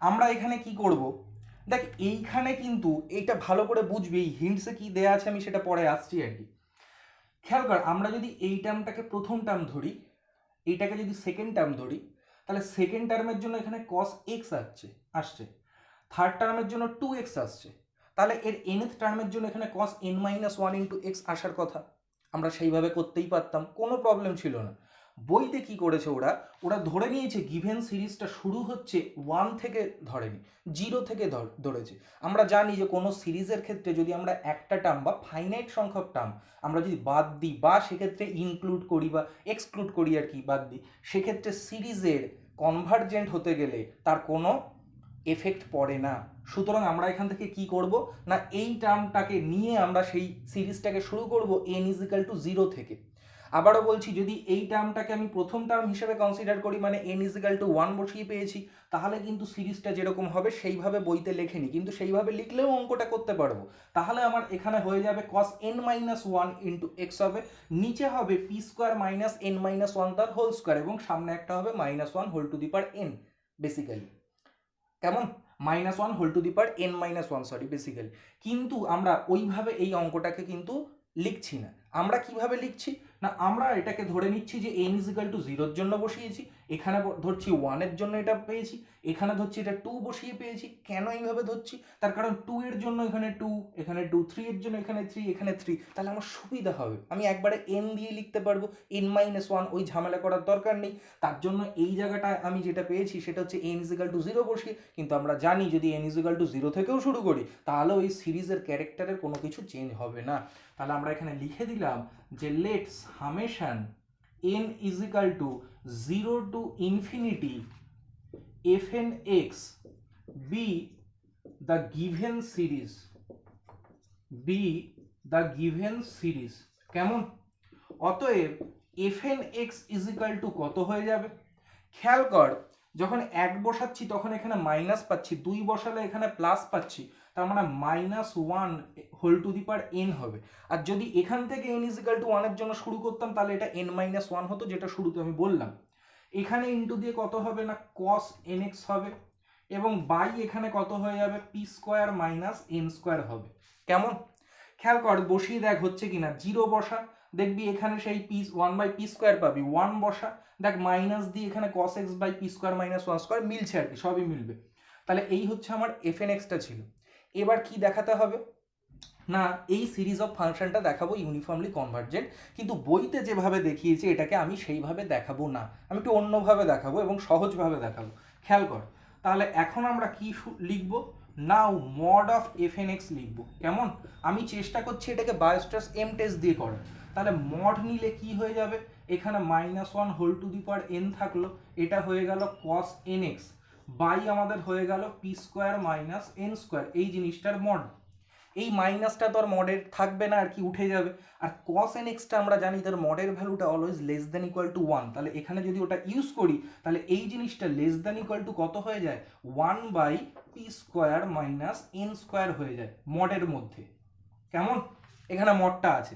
আমরা এখানে কি করব। দেখ এইখানে কিন্তু এইটা ভালো করে বুঝবি, এই হিন্টসে কি দেয়া আছে আমি সেটা পরে আসছি আর কি। খেয়াল কর, আমরা যদি এই টার্মটাকে প্রথম টার্ম ধরি, এইটাকে যদি সেকেন্ড টার্ম ধরি, তাহলে সেকেন্ড টার্মের জন্য এখানে cos x আসছে, থার্ড টার্মের জন্য 2x আসছে, তাহলে এর nth টার্মের জন্য এখানে cos n-1 ইন্টু x আসার কথা। আমরা সেইভাবে করতেই পারতাম, কোনো প্রবলেম ছিল না। বইতে কি করেছে ওরা ধরে নিয়েছে গিভেন সিরিজটা শুরু হচ্ছে 1 থেকে, ধরেনি 0 থেকে ধরেছে। আমরা জানি যে কোনো সিরিজের ক্ষেত্রে যদি আমরা একটা টার্ম বা ফাইনাইট সংখ্যক টার্ম আমরা যদি বাদ দিই বা সেক্ষেত্রে ইনক্লুড করি বা এক্সক্লুড করি আর কি, বাদ দিই, সেক্ষেত্রে সিরিজের কনভার্জেন্ট হতে গেলে তার কোনো এফেক্ট পড়ে না। সুতরাং আমরা এখান থেকে কি করব না এই টার্মটাকে নিয়ে আমরা সেই সিরিজটাকে শুরু করব n=0 থেকে। আবারও বলছি, যদি এই টার্মটাকে আমি প্রথম টার্ম হিসেবে কনসিডার করি, মানে n=1 বসিয়ে পেয়েছি, তাহলে কিন্তু সিরিজটা যেরকম হবে সেইভাবে বইতে লেখেনি, কিন্তু সেইভাবে লিখলেও অঙ্কটা করতে পারবো। তাহলে আমার এখানে হয়ে যাবে cos n-1 ইন্টু x হবে, নিচে হবে p² মাইনাস n-1 তার হোল স্কোয়ার, এবং সামনে একটা হবে -1 whole to the power n basically, কেমন? -1 whole to the power n-1 sorry basically. কিন্তু আমরা ওইভাবে এই অঙ্কটাকে কিন্তু লিখছি না। আমরা কিভাবে লিখছি না, আমরা এটাকে ধরে নিচ্ছি যে n ইজিক্যাল টু 0 এর জন্য বসিয়েছি, এখানে ধরছি 1 এর জন্য এটা পেয়েছি, এখানে ধরছি এটা 2 বসিয়ে পেয়েছি। কেন এইভাবে ধরছি? তার কারণ 2 এর জন্য এখানে 2, এখানে 2, 3 এর জন্য এখানে 3, এখানে 3, তাহলে আমার সুবিধা হবে, আমি একবারে n দিয়ে লিখতে পারবো, n-1, ওই ঝামেলা করার দরকার নেই। তার জন্য এই জায়গাটায় আমি যেটা পেয়েছি সেটা হচ্ছে n ইজিক্যাল টু 0 বসিয়ে। কিন্তু আমরা জানি যদি n ইজিক্যাল টু 0 থেকেও শুরু করি তাহলে ওই সিরিজের ক্যারেক্টারের কোনো কিছু চেঞ্জ হবে না। তাহলে আমরা এখানে লিখে দিলাম যে let summation n is equal to 0 to infinity fn x be the given series কেমন? অতএব fn x ইজিক্যাল টু কত হয়ে যাবে? খেয়াল কর, যখন 1 বসাচ্ছি তখন এখানে মাইনাস পাচ্ছি, 2 বসালে এখানে প্লাস পাচ্ছি, তার মানে -1 whole to the power n হবে। আর যদি এখান থেকে n ইজিক্যাল টু 1 এর জন্য শুরু করতাম তাহলে এটা n-1 হতো, যেটা শুরুতে আমি বললাম। এখানে ইনটু দিয়ে কত হবে না cos nx হবে, এবং বাই এখানে কত হয়ে যাবে p square minus n square হবে। কেমন? খেয়াল কর, বসিয়ে দেখ হচ্ছে কিনা। 0 বসা, দেখবি এখানে সেই p1/p স্কয়ার পাবি। 1 বসা, দেখ মাইনাস দিয়ে এখানে cos x by p square minus 1 square মিলছে আর কি, সবই মিলবে। তাহলে এই হচ্ছে আমার fn x টা ছিল। এবার কি দেখাতে হবে না, এই সিরিজ অফ ফাংশনটা দেখাবো ইউনিফর্মলি কনভার্জেন্ট, কিন্তু বইতে যেভাবে দেখিয়েছি এটাকে আমি সেইভাবে দেখাবো না, আমি একটু অন্যভাবে দেখাবো এবং সহজভাবে দেখাবো। খেয়াল কর, তাহলে এখন আমরা কি লিখব? নাও মড অফ fn x লিখব। কেমন? আমি চেষ্টা করছি এটাকে বায়োস্ট্রাস m টেস্ট দিয়ে করার। তাহলে মড নিলে কি হয়ে যাবে? এখানে -1 whole to the power n থাকলো, এটা হয়ে গেল cos nx বাই আমাদের হয়ে গেল p square minus n square, এই জিনিসটার মড। এই মাইনাসটা তো আর মডের থাকবে না আর কি, উঠে যাবে। আর cos nx টা আমরা জানি তার মডের ভ্যালুটা always less than equal to 1, তাহলে এখানে যদি ওটা ইউজ করি তাহলে এই জিনিসটা লেস দ্যান ইকুয়াল টু কত হয়ে যায়? 1/p square minus n square হয়ে যায় মডের মধ্যে। কেমন? এখানে মডটা আছে,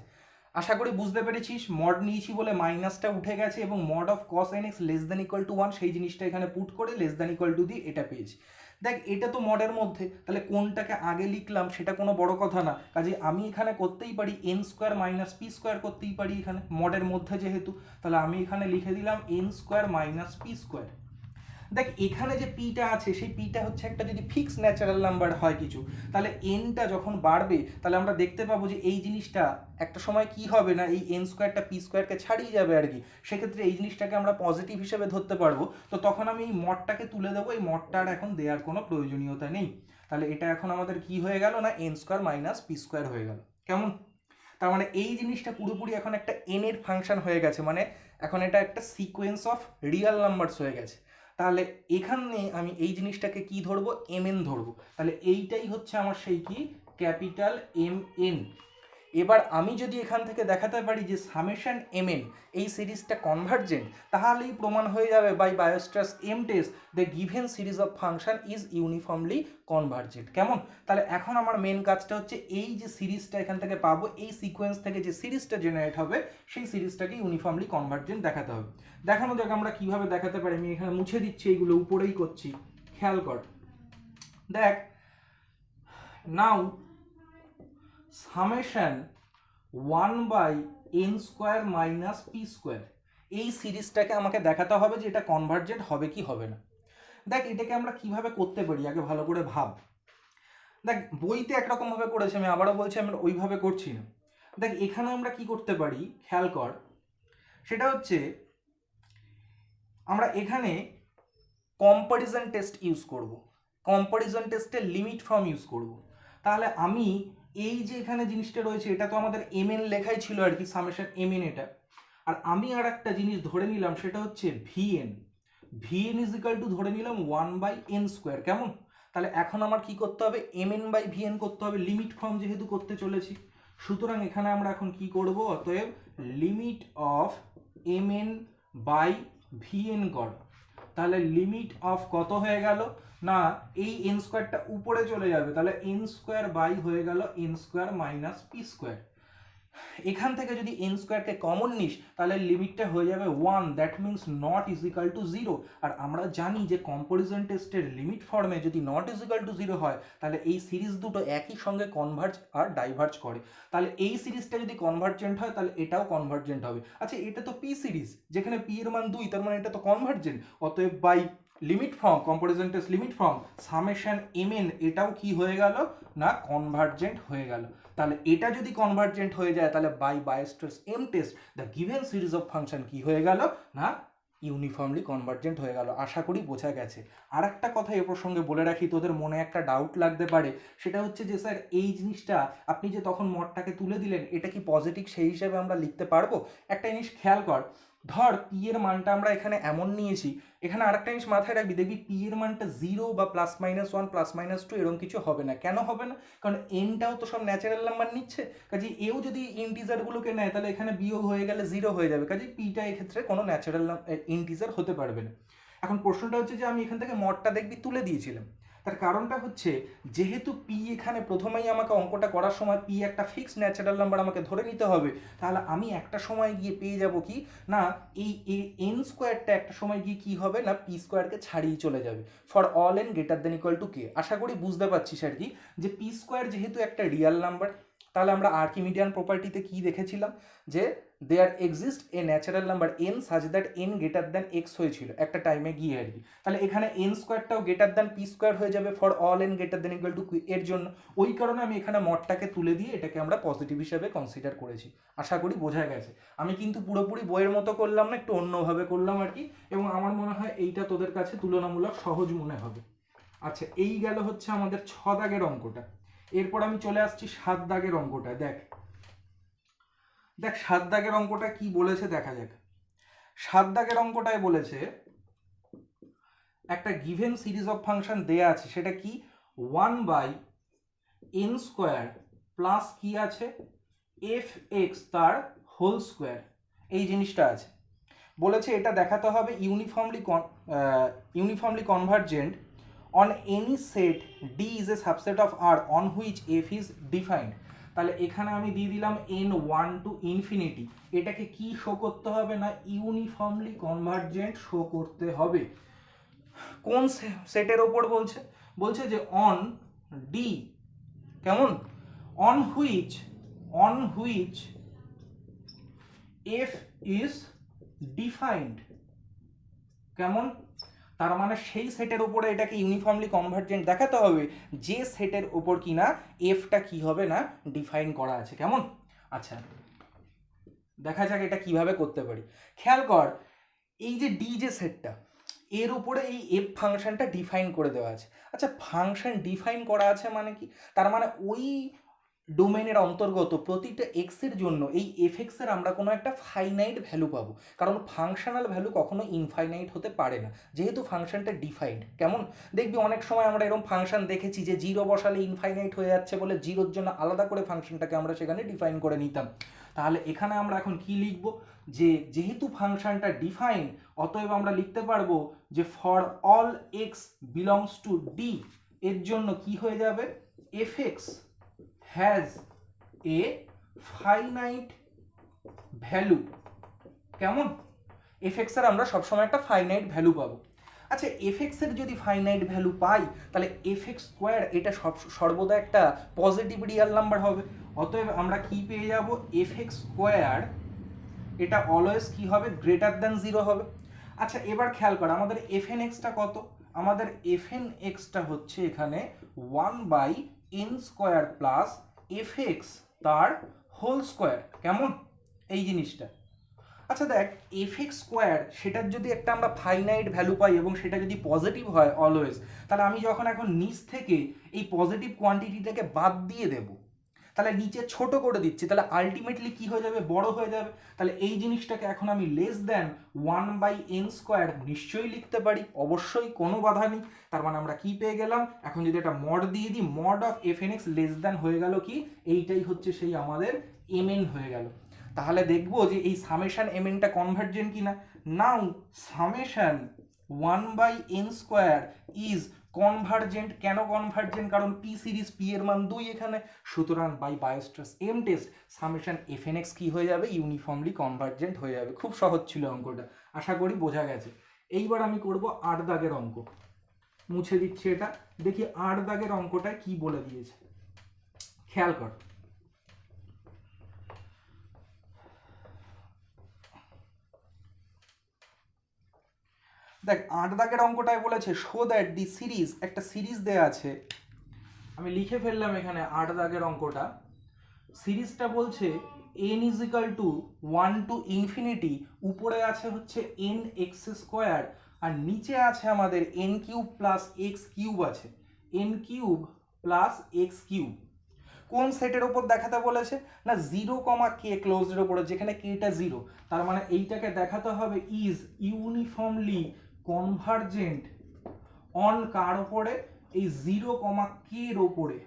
আশা করি বুঝতে পেরেছিস। মড নিয়েছি বলে মাইনাসটা উঠে গেছে এবং mod of cos nx less than equal to 1 সেই জিনিসটা এখানে পুট করে লেস দ্যান ইকুয়াল টু দিয়ে এটা পেয়েছি। দেখ এটা তো মডের মধ্যে, তাহলে কোনটাকে আগে লিখলাম সেটা কোনো বড় কথা না, কাজে আমি এখানে করতেই পারি n square minus p square করতেই পারি এখানে মডের মধ্যে যেহেতু। তাহলে আমি এখানে লিখে দিলাম n square minus p square. দেখ এখানে যে পিটা আছে সেই পিটা হচ্ছে একটা যদি ফিক্স ন্যাচারাল নাম্বার হয় কিছু, তাহলে এনটা যখন বাড়বে তাহলে আমরা দেখতে পাবো যে এই জিনিসটা একটা সময় কি হবে না, এই এন স্কোয়ারটা পি স্কোয়ারকে ছাড়িয়ে যাবে আর কি। সেক্ষেত্রে এই জিনিসটাকে আমরা পজিটিভ হিসেবে ধরতে পারবো। তো তখন আমি এই মডটাকে তুলে দেবো, এই মডটা আর এখন দেওয়ার কোনো প্রয়োজনীয়তা নেই। তাহলে এটা এখন আমাদের কি হয়ে গেল না N square minus p square হয়ে গেল। কেমন? তার মানে এই জিনিসটা পুরোপুরি এখন একটা এন এর ফাংশন হয়ে গেছে, মানে এখন এটা একটা সিকোয়েন্স অফ রিয়েল নাম্বারস হয়ে গেছে। তাহলে এখানে আমি এই জিনিসটাকে কি ধরবো? এম এন ধরবো। তাহলে এইটাই হচ্ছে আমার সেই কি ক্যাপিটাল এম এন। এবার আমি যদি এখান থেকে দেখাতে পারি যে সামেশন এম এন এই সিরিজটা কনভার্জেন্ট, তাহলেই প্রমাণ হয়ে যাবে by Weierstrass m test the given series of function is uniformly convergent. কেমন? তাহলে এখন আমার মেন কাজটা হচ্ছে এই যে সিরিজটা এখান থেকে পাবো, এই সিকোয়েন্স থেকে যে সিরিজটা জেনারেট হবে সেই সিরিজটাকে ইউনিফর্মলি কনভার্জেন্ট দেখাতে হবে। দেখানো যাক আমরা কিভাবে দেখাতে পারি। আমি এখানে মুছে দিচ্ছি, এইগুলো উপরেই করছি, খেয়াল কর। দেখ now summation 1/n square minus p square, এই সিরিজটাকে আমাকে দেখাতে হবে যে এটা কনভার্জেন্ট হবে কি হবে না। দেখ এটাকে আমরা কিভাবে করতে পারি আগে ভালো করে ভাব। দেখ বইতে একরকম ভাবে করেছে, আমি আবারও বলছি আমরা ওইভাবে করছি না। দেখ এখানে আমরা কি করতে পারি খেয়াল কর, সেটা হচ্ছে আমরা এখানে কম্পারিজন টেস্ট ইউজ করব। কম্পারিজন টেস্টের লিমিট ফর্ম ইউজ করব। তাহলে আমি এই যে এখানে জিনিসটা রয়েছে এটা তো আমাদের এম এন লেখাই ছিল আর কি, সামেশন এম এন এটা। আর আমি আর একটা জিনিস ধরে নিলাম সেটা হচ্ছে VN. VN is equal two ধরে নিলাম 1/n স্কোয়ার। কেমন? তাহলে এখন আমার কি করতে হবে? এম এন বাই ভিএন করতে হবে, লিমিট ফর্ম যেহেতু করতে চলেছি। সুতরাং এখানে আমরা এখন কি করব? অতএব limit of M N by V N কর। তাহলে লিমিট অফ কত হয়ে গেল না এই এন স্কোয়ারটা উপরে চলে যাবে, তাহলে এন স্কোয়ার বাই হয়ে গেল N square minus p square. এখান থেকে যদি এন স্কোয়ারকে কমন নিস তাহলে লিমিটটা হয়ে যাবে 1, that means not is equal two 0। আর আমরা জানি যে কম্পারিজন টেস্টের লিমিট ফর্মে যদি নট ইজ ইকাল টু 0 হয় তাহলে এই সিরিজ দুটো একই সঙ্গে কনভার্জ আর ডাইভার্জ করে। তাহলে এই সিরিজটা যদি কনভার্জেন্ট হয় তাহলে এটাও কনভার্জেন্ট হবে। আচ্ছা, এটা তো পি সিরিজ, যেখানে পি এর মান 2, তার মানে এটা তো কনভার্জেন্ট। অতএব by limit form, comparison test limit form, summation M N এটাও কি হয়ে গেল না কনভার্জেন্ট হয়ে গেল। তাহলে এটা যদি কনভার্জেন্ট হয়ে যায় তাহলে by Weierstrass m test the given series of function কি হয়ে গেল না ইউনিফর্মলি কনভার্জেন্ট হয়ে গেল। আশা করি বোঝা গেছে। আর একটা কথা এ প্রসঙ্গে বলে রাখি, তোদের মনে একটা ডাউট লাগতে পারে, সেটা হচ্ছে যে স্যার এই জিনিসটা আপনি যে তখন মডটাকে তুলে দিলেন এটা কি পজিটিভ সেই হিসেবে আমরা লিখতে পারবো? একটা জিনিস খেয়াল কর, ধর পি এর মানটা আমরা এখানে এমন নিয়েছি, এখানে আরেকটা জিনিস মাথায় রাখবি, দেখবি পি এর মানটা 0 বা +-1 +-2 এরকম কিছু হবে না। কেন হবে না? কারণ এনটাও তো সব ন্যাচারাল নাম্বার নিচ্ছে, কাজে এও যদি ইন্টিজারগুলোকে নেয় তাহলে এখানে বিয়োগ হয়ে গেলে 0 হয়ে যাবে, কাজে পিটা এক্ষেত্রে কোনো ন্যাচারাল ইন্টিজার হতে পারবে না। এখন প্রশ্নটা হচ্ছে যে আমি এখান থেকে মডটা দেখবি তুলে দিয়েছিলাম, তার কারণটা হচ্ছে যেহেতু পি এখানে প্রথমেই আমাকে অঙ্কটা করার সময় পি একটা ফিক্সড ন্যাচারাল নাম্বার আমাকে ধরে নিতে হবে, তাহলে আমি একটা সময় গিয়ে পেয়ে যাব কি না এই এন স্কোয়ারটা একটা সময় গিয়ে কি হবে না পি স্কোয়ারকে ছাড়িয়ে চলে যাবে for all n greater than equal to k. আশা করি বুঝতে পারছিস আর কি, যে পি স্কোয়ার যেহেতু একটা রিয়াল নাম্বার, তাহলে আমরা আর্কিমিডিয়ান প্রপার্টিতে কি দেখেছিলাম যে there exist a natural number n such that n greater than x হয়েছিল একটা টাইমে গিয়ে আর কি। তাহলে এখানে এন স্কোয়ারটাও গ্রেটার দ্যান পি স্কোয়ার হয়ে যাবে for all n greater than equal to এর জন্য। ওই কারণে আমি এখানে মডটাকে তুলে দিয়ে এটাকে আমরা পজিটিভ হিসেবে কনসিডার করেছি। আশা করি বোঝা গেছে। আমি কিন্তু পুরোপুরি বইয়ের মতো করলাম না, একটু অন্যভাবে করলাম আর কি, এবং আমার মনে হয় এইটা তোদের কাছে তুলনামূলক সহজ মনে হবে। আচ্ছা, এই গেল হচ্ছে আমাদের 6 দাগের অঙ্কটা। এরপর আমি চলে আসছি 7 দাগের অঙ্কটা। দেখ 7 দাগের অঙ্কটা কি বলেছে দেখা যাক। 7 দাগের অঙ্কটায় বলেছে একটা গিভেন সিরিজ অফ ফাংশন দেয়া আছে, সেটা কি 1/n² প্লাস কি আছে fx তার হোল স্কোয়ার, এই জিনিসটা আছে। বলেছে এটা দেখাতে হবে uniformly convergent on any set D is a subset of R on which f is defined। তাহলে এখানে আমি দিয়ে দিলাম n1 to infinity, এটাকে কি শো করতে হবে না ইউনিফর্মলি কনভার্জেন্ট শো করতে হবে। কোন সেটের ওপর বলছে? বলছে যে অন ডি, কেমন on which F is defined, কেমন, তার মানে সেই সেটের উপরে এটাকে ইউনিফর্মলি কনভার্জেন্ট দেখাতে হবে যে সেটের উপর কিনা এফটা কি হবে না ডিফাইন করা আছে, কেমন। আচ্ছা দেখা যাক এটা কিভাবে করতে পারি। খেয়াল কর, এই যে ডি যে সেটটা এর উপরে এই এফ ফাংশনটা ডিফাইন করে দেওয়া আছে। আচ্ছা, ফাংশন ডিফাইন করা আছে মানে কি? তার মানে ওই ডোমেনের অন্তর্গত প্রতিটা এক্সের জন্য এই এফএক্সের আমরা কোনো একটা ফাইনাইট ভ্যালু পাবো, কারণ ফাংশনাল ভ্যালু কখনো ইনফাইনাইট হতে পারে না যেহেতু ফাংশনটা ডিফাইন্ড। কেমন, দেখবি অনেক সময় আমরা এরকম ফাংশন দেখেছি যে 0 বসালে ইনফাইনাইট হয়ে যাচ্ছে বলে 0-র জন্য আলাদা করে ফাংশনটাকে আমরা সেখানে ডিফাইন করে নিতাম। তাহলে এখানে আমরা এখন কি লিখব, যে যেহেতু ফাংশনটা ডিফাইন অতএব আমরা লিখতে পারবো যে for all x belongs to D এর জন্য কি হয়ে যাবে FX has a finite value, কেমন, fx এর আমরা সবসময় একটা ফাইনাইট ভ্যালু পাবো। আচ্ছা, fx এর যদি ফাইনাইট ভ্যালু পাই তাহলে fx² এটা সর্বদা একটা পজিটিভ রিয়াল নাম্বার হবে, অতএব আমরা কি পেয়ে যাব fx² এটা অলওয়েজ কি হবে গ্রেটার দ্যান 0 হবে। আচ্ছা এবার খেয়াল কর আমাদের fnx-টা কত, আমাদের fnx-টা হচ্ছে এখানে 1/n² প্লাস fx তার হোল স্কোয়ার, কেমন এই জিনিসটা। আচ্ছা দেখ fx² সেটার যদি একটা আমরা ফাইনাইট ভ্যালু পাই এবং সেটা যদি পজিটিভ হয় অলওয়েজ, তাহলে আমি যখন এখন নিচ থেকে এই পজিটিভ কোয়ান্টিটিটাকে বাদ দিয়ে দেব, তাহলে নিচে ছোট করে দিচ্ছি, তাহলে আলটিমেটলি কি হয়ে যাবে বড় হয়ে যাবে। তাহলে এই জিনিসটাকে এখন আমি লেস দ্যান 1/n² নিশ্চয়ই লিখতে পারি, অবশ্যই কোনো বাধা নেই। তার মানে আমরা কি পেয়ে গেলাম, এখন যদি একটা মড দিয়ে দিই mod of fnx less than হয়ে গেল কি, এইটাই হচ্ছে সেই আমাদের mn হয়ে গেল। তাহলে দেখবো যে এই সামেশন mnটা কনভার্জেন্ট কিনা। Now summation 1/n² is convergent, কেন কনভার্জেন্ট? কারণ পি সিরিজ, পি এর মান 2 এখানে, সুতরাং by Weierstrass m test summation f N x কী হয়ে যাবে? ইউনিফর্মলি কনভার্জেন্ট হয়ে যাবে। খুব সহজ ছিল অঙ্কটা, আশা করি বোঝা গেছে। এইবার আমি করব 8 দাগের অঙ্ক, মুছে দিচ্ছি এটা। দেখি 8 দাগের অঙ্কটায় কি বলে দিয়েছে, খেয়াল কর। দেখ 8 দাগের অঙ্কটায় বলেছে শো দ্যাট দি সিরিজ, একটা সিরিজ দেয়া আছে, আমি লিখে ফেললাম এখানে 8 দাগের অঙ্কটা। সিরিজটা বলছে n is equal to 1 to infinity, উপরে আছে হচ্ছে n এক্স স্কোয়ার আর নিচে আছে আমাদের n cube plus x cube আছে, n cube plus x cube. কোন সেটের ওপর দেখাতে বলেছে? না 0, কে ক্লোজের ওপরে, যেখানে কেটা 0, তার মানে এইটাকে দেখাতে হবে ইজ ইউনিফর্মলি কনভার্জেন্ট অন কার ওপরে? এই 0, কে এর ওপরে,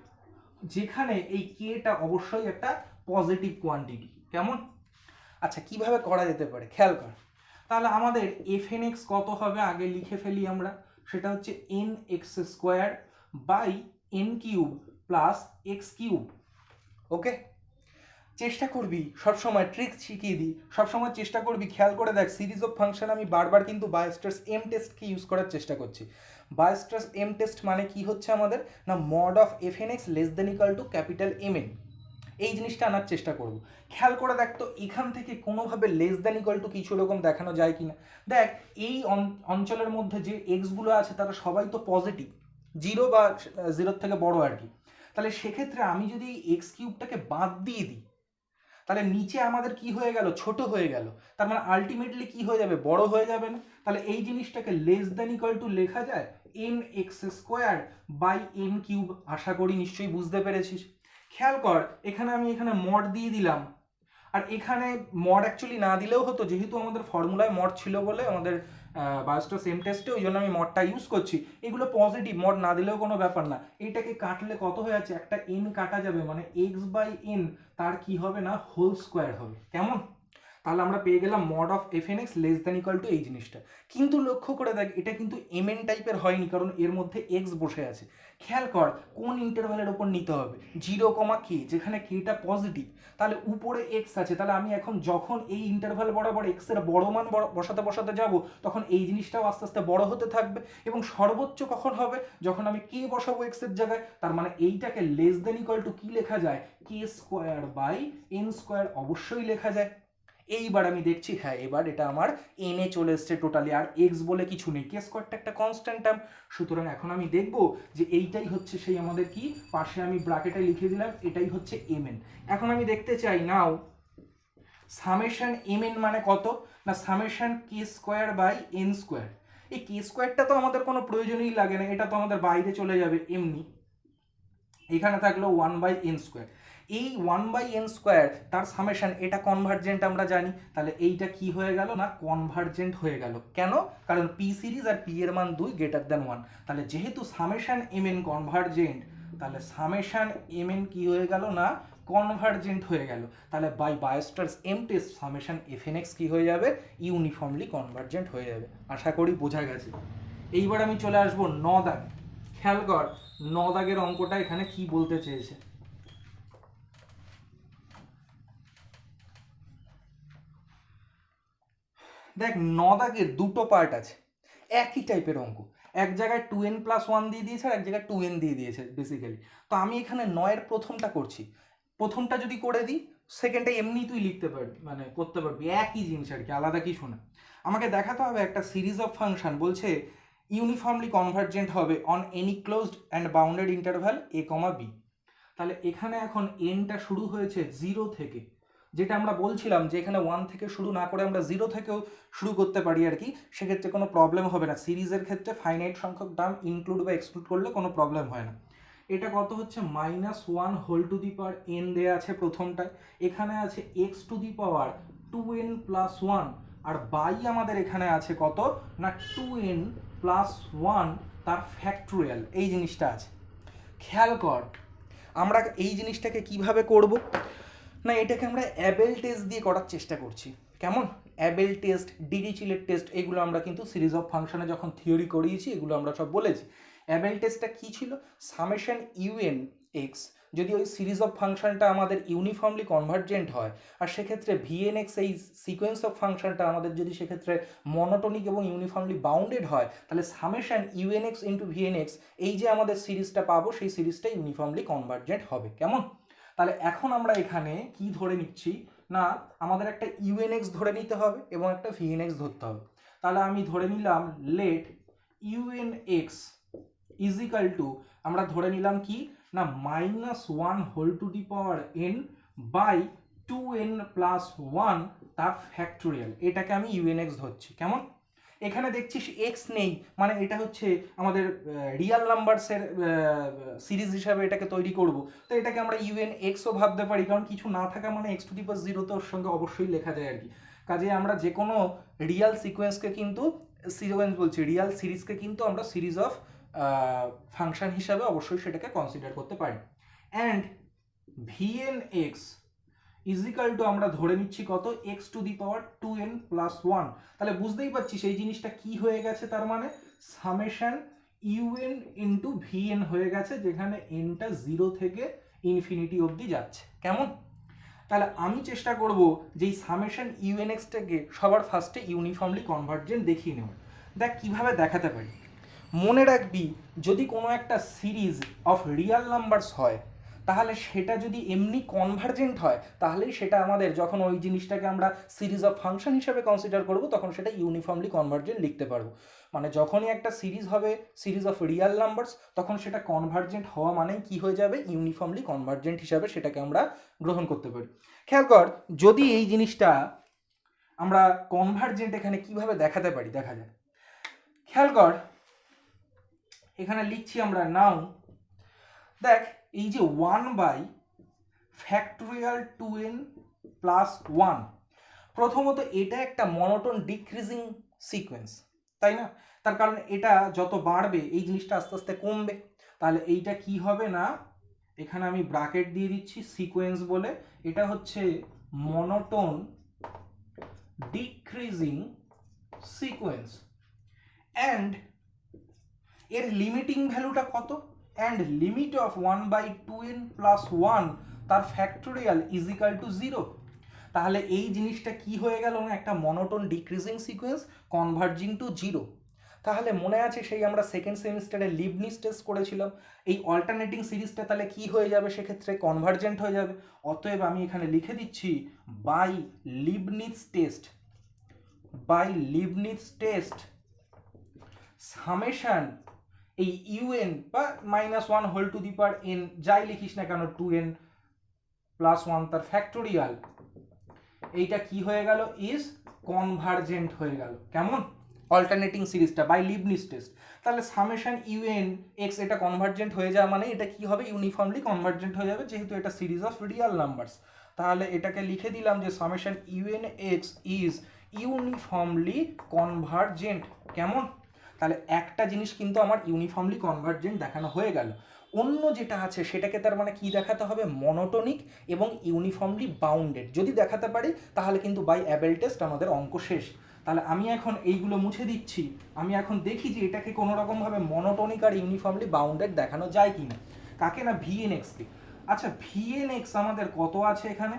যেখানে এই কেটা অবশ্যই একটা পজিটিভ কোয়ান্টিটি। কেমন? আচ্ছা কিভাবে করা যেতে পারে খেয়াল কর। তাহলে আমাদের এফ এন এক্স কত হবে আগে লিখে ফেলি আমরা, সেটা হচ্ছে n x square by n cube plus x cube. Okay, চেষ্টা করবি সবসময়, ট্রিক শিখিয়ে দিই, সবসময় চেষ্টা করবি, খেয়াল করে দেখ সিরিজ অফ ফাংশন আমি বারবার কিন্তু বায়োস্টার্স এম টেস্টকে ইউজ করার চেষ্টা করছি। বায়োস্টার্স এম টেস্ট মানে কি হচ্ছে আমাদের? না mod of F N X less than equal to capital M N, এই জিনিসটা আনার চেষ্টা করব। খেয়াল করে দেখ তো এখান থেকে কোনোভাবে লেস দ্যান ইকুয়াল টু কিছু রকম দেখানো যায় কিনা। দেখ এই অঞ্চলের মধ্যে যে এক্সগুলো আছে তারা সবাই তো পজিটিভ, 0 বা 0 থেকে বড় আর কি। তাহলে সেক্ষেত্রে আমি যদি এক্স কিউবটাকে বাদ দিয়ে দিই, তাহলে নিচে আমাদের কি হয়ে গেল? ছোট হয়ে গেল। তার মানে আলটিমেটলি কি হয়ে যাবে? বড় হয়ে যাবে না? তাহলে এই জিনিসটাকে লেস দ্যান ইকুয়াল টু লেখা যায় n x square by n cube. আশা করি নিশ্চয়ই বুঝতে পেরেছিস। খেয়াল কর এখানে আমি মড দিয়ে দিলাম, আর এখানে মড অ্যাকচুয়ালি না দিলেও হতো, যেহেতু আমাদের ফর্মুলায় মড ছিল বলে আমাদের বায়োস্টার্স এম টেস্টে, ওই জন্য আমি মডটা ইউজ করছি। এগুলো পজিটিভ, মড না দিলেও কোনো ব্যাপার না। এইটাকে কাটলে কত হয়ে যাচ্ছে? একটা এন কাটা যাবে, মানে এক্স বাই এন তার কি হবে না হোল স্কোয়ার হবে। কেমন? তাহলে আমরা পেয়ে গেলাম mod of F N X less than equal two এই জিনিসটা। কিন্তু লক্ষ্য করে দেখ এটা কিন্তু এম এন টাইপের হয়নি, কারণ এর মধ্যে এক্স বসে আছে। খেয়াল কর কোন ইন্টারভ্যালের ওপর নিতে হবে? 0, কে, যেখানে কেটা পজিটিভ, তাহলে উপরে এক্স আছে। তাহলে আমি এখন যখন এই ইন্টারভ্যাল বরাবর এক্স এর বড় মান বসাতে বসাতে যাব, তখন এই জিনিসটাও আস্তে আস্তে বড় হতে থাকবে, এবং সর্বোচ্চ কখন হবে? যখন আমি কে বসাবো এক্স এর জায়গায়। তার মানে এইটাকে লেস দেন ইকুয়াল টু কি লেখা যায়? কে স্কোয়ার বাই এন স্কোয়ার অবশ্যই লেখা যায়। এইবার আমি দেখছি হ্যাঁ এবার এটা আমার এনে চলে এসছে টোটালি, আর এক্স বলে কিছু নেই, কে স্কোয়ারটা একটা কনস্ট্যান্ট টার্ম। সুতরাং এখন আমি দেখব যে এইটাই হচ্ছে সেই আমাদের কি, পাশে আমি ব্র্যাকেটে লিখে দিলাম এটাই হচ্ছে এম এন। এখন আমি দেখতে চাই নাও সামেশন এম এন মানে কত? না summation K square by N square. এই কে স্কোয়ারটা তো আমাদের কোনো প্রয়োজনই লাগে না, এটা তো আমাদের বাইরে চলে যাবে এমনি। এখানে থাকলো 1 বাই এন স্কোয়ার। এই 1 বাই এন স্কোয়ার তার সামেশন, এটা কনভার্জেন্ট আমরা জানি। তাহলে এইটা কি হয়ে গেল? না কনভার্জেন্ট হয়ে গেল। কেন? কারণ পি সিরিজ আর পি এর মান 2 গ্রেটার দ্যান 1। তাহলে যেহেতু সামেশন এম এন কনভার্জেন্ট, তাহলে সামেশন এম এন কি হয়ে গেল? না কনভার্জেন্ট হয়ে গেল। তাহলে by Weierstrass m test summation f N x কি হয়ে যাবে? ইউনিফর্মলি কনভার্জেন্ট হয়ে যাবে। আশা করি বোঝা গেছে। এইবার আমি চলে আসবো 9 দাগ। খেয়াল কর 9 দাগের অঙ্কটা এখানে কি বলতে চেয়েছে। দেখ 9 দাগের দুটো পার্ট আছে, একই টাইপের অঙ্ক। এক জায়গায় 2n প্লাস 1 দিয়ে দিয়েছে আর এক জায়গায় 2n দিয়ে দিয়েছে বেসিক্যালি। তো আমি এখানে 9 এর প্রথমটা করছি। প্রথমটা যদি করে দিই, সেকেন্ডটা এমনি তুই লিখতে পারবি, মানে করতে পারবি, একই জিনিস আর কি, আলাদা কিছু না। আমাকে দেখাতে হবে একটা সিরিজ অফ ফাংশন বলছে ইউনিফর্মলি কনভার্জেন্ট হবে on any closed and bounded interval a, b। তাহলে এখানে এখন এনটা শুরু হয়েছে 0 থেকে, যেটা আমরা বলছিলাম যে এখানে 1 থেকে শুরু না করে আমরা 0 থেকেও শুরু করতে পারি আর কি, সেক্ষেত্রে কোনো প্রবলেম হবে না। সিরিজের ক্ষেত্রে ফাইনাইট সংখ্যক টার্ম ইনক্লুড বা এক্সক্লুড করলে কোনো প্রবলেম হয় না। এটা কত হচ্ছে? -1 whole to the power n দেয়া আছে প্রথমটায়, এখানে আছে x to the power 2n plus 1, আর বাই আমাদের এখানে আছে কত? না 2n প্লাস 1 তার ফ্যাক্টোরিয়াল, এই জিনিসটা আছে। খেয়াল কর আমরা এই জিনিসটাকে কিভাবে করব, না এটাকে আমরা অ্যাবেল টেস্ট দিয়ে করার চেষ্টা করছি। কেমন? অ্যাবেল টেস্ট, ডিরিচলেট টেস্ট, এগুলো আমরা কিন্তু সিরিজ অফ ফাংশনে যখন থিওরি করিয়েছি এগুলো আমরা সব বলেছি। অ্যাবেল টেস্টটা কী ছিল? সামেশন ইউএন এক্স যদি ওই সিরিজ অফ ফাংশনটা আমাদের ইউনিফর্মলি কনভার্জেন্ট হয়, আর সেক্ষেত্রে ভিএন এক্স এই সিকোয়েন্স অফ ফাংশনটা আমাদের যদি সেক্ষেত্রে মনোটনিক এবং ইউনিফর্মলি বাউন্ডেড হয়, তাহলে summation UN x into VN x এই যে আমাদের সিরিজটা পাবো সেই সিরিজটা ইউনিফর্মলি কনভার্জেন্ট হবে। কেমন? তাহলে এখন আমরা এখানে কি ধরে নিচ্ছি না, আমাদের একটা ইউএনএক্স ধরে নিতে হবে এবং একটা ভিএনএক্স ধরতে হবে। তাহলে আমি ধরে নিলাম let U N X is equal to, আমরা ধরে নিলাম কি না -1 whole to the power n by 2n plus 1 তার ফ্যাক্টোরিয়াল, এটাকে আমি ইউএনএক্স ধরছি। কেমন? এখানে দেখছিস এক্স নেই, মানে এটা হচ্ছে আমাদের রিয়াল নাম্বারসের সিরিজ হিসাবে এটাকে তৈরি করব, তো এটাকে আমরা ইউএন এক্সও ভাবতে পারি, কারণ কিছু না থাকা মানে এক্স টু দি পাওয়ার 0 তো ওর সঙ্গে অবশ্যই লেখা যায় আর কি। কাজে আমরা যে কোনো রিয়াল সিকোয়েন্সকে কিন্তু রিয়াল সিরিজকে কিন্তু আমরা সিরিজ অফ ফাংশন হিসাবে অবশ্যই সেটাকে কনসিডার করতে পারি। And V N x is equal to আমরা ধরে নিচ্ছি কত, x to the power 2n plus 1। তাহলে বুঝতেই পারছি সেই জিনিসটা কি হয়ে গেছে, তার মানে সামেশন ইউএন ইন্টু ভিএন হয়ে গেছে, যেখানে এনটা 0 থেকে ইনফিনিটি অবধি যাচ্ছে। কেমন? তাহলে আমি চেষ্টা করব যে এই সামেশন ইউএনএক্সটাকে সবার ফার্স্টে ইউনিফর্মলি কনভার্জেন্ট দেখিয়ে নেব। দেখ কিভাবে দেখাতে পারি। মনে রাখবি, যদি কোনো একটা সিরিজ অফ রিয়াল নাম্বারস হয়, তাহলে সেটা যদি এমনি কনভার্জেন্ট হয়, তাহলেই সেটা আমাদের যখন ওই জিনিসটাকে আমরা সিরিজ অফ ফাংশন হিসেবে কনসিডার করব, তখন সেটা ইউনিফর্মলি কনভার্জেন্ট লিখতে পারবো। মানে যখনই একটা সিরিজ হবে সিরিজ অফ রিয়াল নাম্বারস, তখন সেটা কনভার্জেন্ট হওয়া মানেই কি হয়ে যাবে, ইউনিফর্মলি কনভার্জেন্ট হিসাবে সেটাকে আমরা গ্রহণ করতে পারি। খেয়াল কর, যদি এই জিনিসটা আমরা কনভার্জেন্ট এখানে কিভাবে দেখাতে পারি, দেখা যায়। খেয়াল কর, এখানে লিখছি আমরা নাও, দেখ এই যে 1 বাই ফ্যাক্টোরিয়াল 2n প্লাস 1, প্রথমত এটা একটা মনোটোন ডিক্রিজিং সিকোয়েন্স, তাই না? তার কারণ এটা যত বাড়বে এই জিনিসটা আস্তে আস্তে কমবে। তাহলে এইটা কি হবে না, এখানে আমি ব্র্যাকেট দিয়ে দিচ্ছি সিকোয়েন্স বলে, এটা হচ্ছে মনোটোন ডিক্রিজিং সিকোয়েন্স। অ্যান্ড এর লিমিটিং ভ্যালুটা কত, and limit of 1 by 2n plus 1 তার ফ্যাক্টোরিয়াল ইজ ইকাল টু 0। তাহলে এই জিনিসটা কি হয়ে গেল না, একটা monotone decreasing sequence converging to 0। তাহলে মনে আছে সেই আমরা সেকেন্ড সেমিস্টারে লিবনিজ টেস্ট করেছিলাম, এই অল্টারনেটিং সিরিজটা তাহলে কি হয়ে যাবে, সেক্ষেত্রে কনভার্জেন্ট হয়ে যাবে। অতএব আমি এখানে লিখে দিচ্ছি বাই লিবনিজ টেস্ট সামেশন এই ইউএন বা -1 whole to the power n যাই লিখিস না কেন 2n প্লাস 1 তার ফ্যাক্টোরিয়াল, এইটা কি হয়ে গেল, ইজ কনভার্জেন্ট হয়ে গেল। কেমন? অল্টারনেটিং সিরিজটা বাই লিবনিজ টেস্ট। তাহলে সামেশন ইউএন এক্স এটা কনভার্জেন্ট হয়ে যাওয়া মানে এটা কি হবে, ইউনিফর্মলি কনভার্জেন্ট হয়ে যাবে, যেহেতু এটা সিরিজ অফ রিয়াল নাম্বারস। তাহলে এটাকে লিখে দিলাম যে summation UN x is uniformly convergent. কেমন? তাহলে একটা জিনিস কিন্তু আমার ইউনিফর্মলি কনভার্জেন্ট দেখানো হয়ে গেল। অন্য যেটা আছে সেটাকে তার মানে কি দেখাতে হবে, মনোটোনিক এবং ইউনিফর্মলি বাউন্ডেড। যদি দেখাতে পারি তাহলে কিন্তু বাই অ্যাবেল টেস্ট আমাদের অঙ্ক শেষ। তাহলে আমি এখন এইগুলো মুছে দিচ্ছি, আমি এখন দেখি যে এটাকে কোনো রকমভাবে মনোটোনিক আর ইউনিফর্মলি বাউন্ডেড দেখানো যায় কিনা। কাকে না, ভিএনএক্সকে। আচ্ছা ভিএনএক্স আমাদের কত আছে, এখানে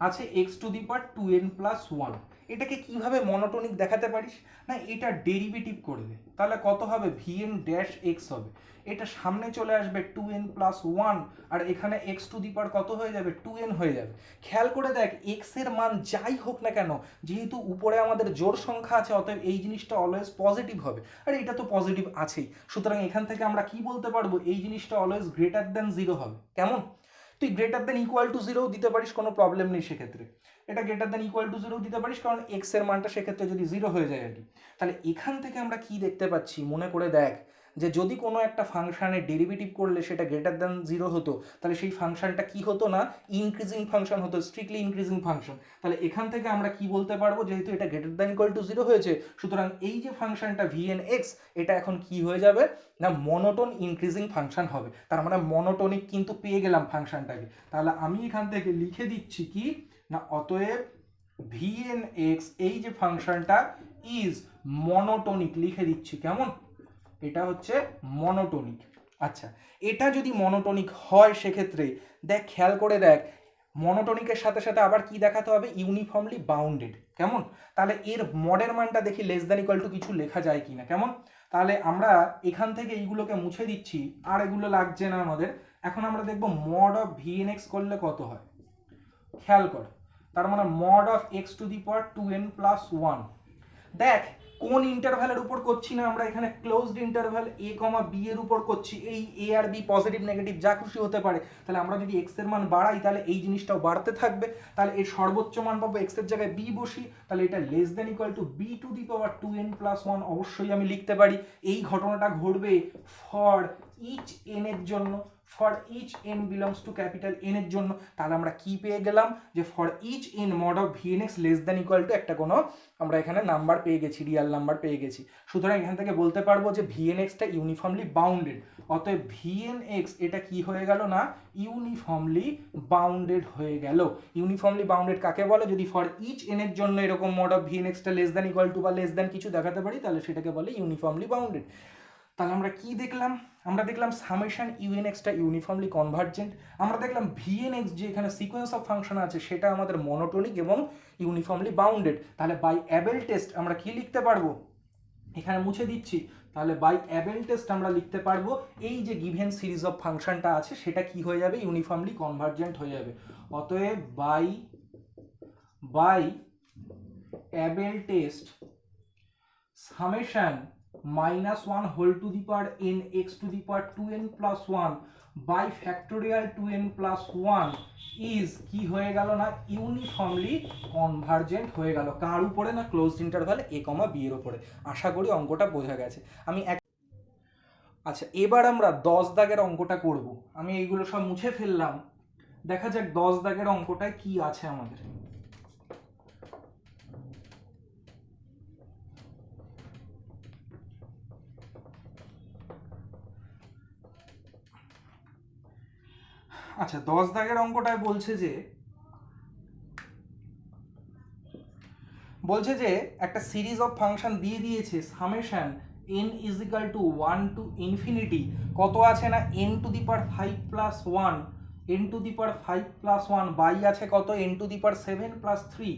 আছে x to the power 2n plus 1। এটাকে কিভাবে মনোটোনিক দেখাতে পারিস না, এটা ডেরিভেটিভ করবে, তাহলে কত হবে, vn ড্যাশ এক্স হবে, এটা সামনে চলে আসবে 2n প্লাস 1, আর এখানে এক্স টু দি পাওয়ার কত হয়ে যাবে, 2n হয়ে যাবে। খেয়াল করে দেখ, এক্স এর মান যাই হোক না কেন, যেহেতু উপরে আমাদের জোড় সংখ্যা আছে, অতএব এই জিনিসটা অলওয়েজ পজিটিভ হবে, আর এটা তো পজিটিভ আছেই। সুতরাং এখান থেকে আমরা কি বলতে পারবো, এই জিনিসটা অলওয়েজ গ্রেটার দ্যান 0 হবে। কেমন? তুই গ্রেটার দ্যান ইকুয়াল টু 0 দিতে পারিস, কোনো প্রবলেম নেই সেক্ষেত্রে। এটা গ্রেটার দ্যান ইকুয়াল টু 0 দিতে পারিস, কারণ এক্স এর মানটা সেক্ষেত্রে যদি 0 হয়ে যায় আর কি। তাহলে এখান থেকে আমরা কি দেখতে পাচ্ছি, মনে করে দেখ, যে যদি কোনো একটা ফাংশনের ডেরিভেটিভ করলে সেটা গ্রেটার দ্যান 0 হতো, তাহলে সেই ফাংশনটা কি হতো না, ইনক্রিজিং ফাংশন হতো, স্ট্রিক্টলি ইনক্রিজিং ফাংশন। তাহলে এখান থেকে আমরা কি বলতে পারবো, যেহেতু এটা গ্রেটার দ্যান ইকুয়াল টু 0 হয়েছে, সুতরাং এই যে ফাংশনটা vn(x) এটা এখন কি হয়ে যাবে না, মনোটোন ইনক্রিজিং ফাংশন হবে। তার মানে মনোটোনিক কিন্তু পেয়ে গেলাম ফাংশনটাকে। তাহলে আমি এখান থেকে লিখে দিচ্ছি কি না, অতএব vn(x) এই যে ফাংশনটা ইজ মনোটোনিক, লিখে দিচ্ছি। কেমন? এটা হচ্ছে মনোটোনিক। আচ্ছা, এটা যদি মনোটোনিক হয় সেক্ষেত্রে দেখ, খেয়াল করে দেখ, মনোটোনিকের সাথে সাথে আবার কি দেখাতে হবে, ইউনিফর্মলি বাউন্ডেড। কেমন? তাহলে এর মডের মানটা দেখি লেস দ্যান ইকুয়াল টু কিছু লেখা যায় কিনা। কেমন? তাহলে আমরা এখান থেকে এইগুলোকে মুছে দিচ্ছি, আর এগুলো লাগছে না আমাদের। এখন আমরা দেখব মড অফ ভিএনএক্স করলে কত হয়। খেয়াল কর, তার মানে mod of x to the power 2n plus 1। দেখ কোন ইন্টারভ্যালের উপর করছি না আমরা এখানে, ক্লোজড ইন্টারভ্যাল a, b এর উপর করছি। এই a আর b পজিটিভ নেগেটিভ যা খুশি হতে পারে। তাহলে আমরা যদি x এর মান বাড়াই তাহলে এই জিনিসটাও বাড়তে থাকবে। তাহলে এর সর্বোচ্চ মান পাবো, x এর জায়গায় b বসি, তাহলে এটা less than equal two b two the power 2n plus 1 অবশ্যই আমি লিখতে পারি। এই ঘটনাটা ঘটবে ফর ইচ n এর জন্য, for each n belongs to capital N এর জন্য। তাহলে আমরা কি পেয়ে গেলাম, যে for each n mod of v n x less than equal to একটা কোনো আমরা এখানে নাম্বার পেয়ে গেছি, রিয়াল নাম্বার পেয়ে গেছি। সুতরাং এখান থেকে বলতে পারবো যে ভিএনএক্সটা ইউনিফর্মলি বাউন্ডেড। অতএব ভিএনএক্স এটা কি হয়ে গেল না, ইউনিফর্মলি বাউন্ডেড হয়ে গেল। ইউনিফর্মলি বাউন্ডেড কাকে বলে, যদি ফর ইচ n এর জন্য এরকম মড অফ ভিএনএক্সটা লেস দ্যান ইকুয়াল টু বা লেস দ্যান কিছু দেখাতে পারি তাহলে সেটাকে বলে ইউনিফর্মলি বাউন্ডেড। তাহলে আমরা কি দেখলাম, আমরা দেখলাম সামেশন ইউএনএক্সটা ইউনিফর্মলি কনভার্জেন্ট। আমরা দেখলাম ভিএনএক্স যে এখানে সিকোয়েন্স অফ ফাংশন আছে সেটা আমাদের মনোটোনিক এবং ইউনিফর্মলি বাউন্ডেড। তাহলে বাই অ্যাবেল টেস্ট আমরা কি লিখতে পারবো, এখানে মুছে দিচ্ছি। তাহলে বাই অ্যাবেল টেস্ট আমরা লিখতে পারবো এই যে গিভেন সিরিজ অফ ফাংশনটা আছে সেটা কি হয়ে যাবে, ইউনিফর্মলি কনভার্জেন্ট হয়ে যাবে। অতএব by Abel test summation -1 whole to the power n x to the power 2n plus 1 by factorial 2n plus 1 is কি হয়ে গেল না, ইউনিফর্মলি কনভার্জেন্ট হয়ে গেল। কার উপরে না, ক্লোজড ইন্টারভ্যাল a, b এর উপরে। আশা করি অঙ্কটা বোঝা গেছে। আচ্ছা, এবার আমরা 10 দাগের অঙ্কটা করব। আমি এইগুলো সব মুছে ফেললাম, দেখা যাক 10 দাগের অঙ্কটায় কি আছে আমাদের। আচ্ছা, 10 দাগের অঙ্কটায় বলছে যে একটা সিরিজ অফ ফাংশন দিয়ে দিয়েছে summation n is equal to 1 to infinity কত আছে না, n to the power 5 plus 1, n to the power 5 plus 1 by আছে কত, n to the power 7 plus 3,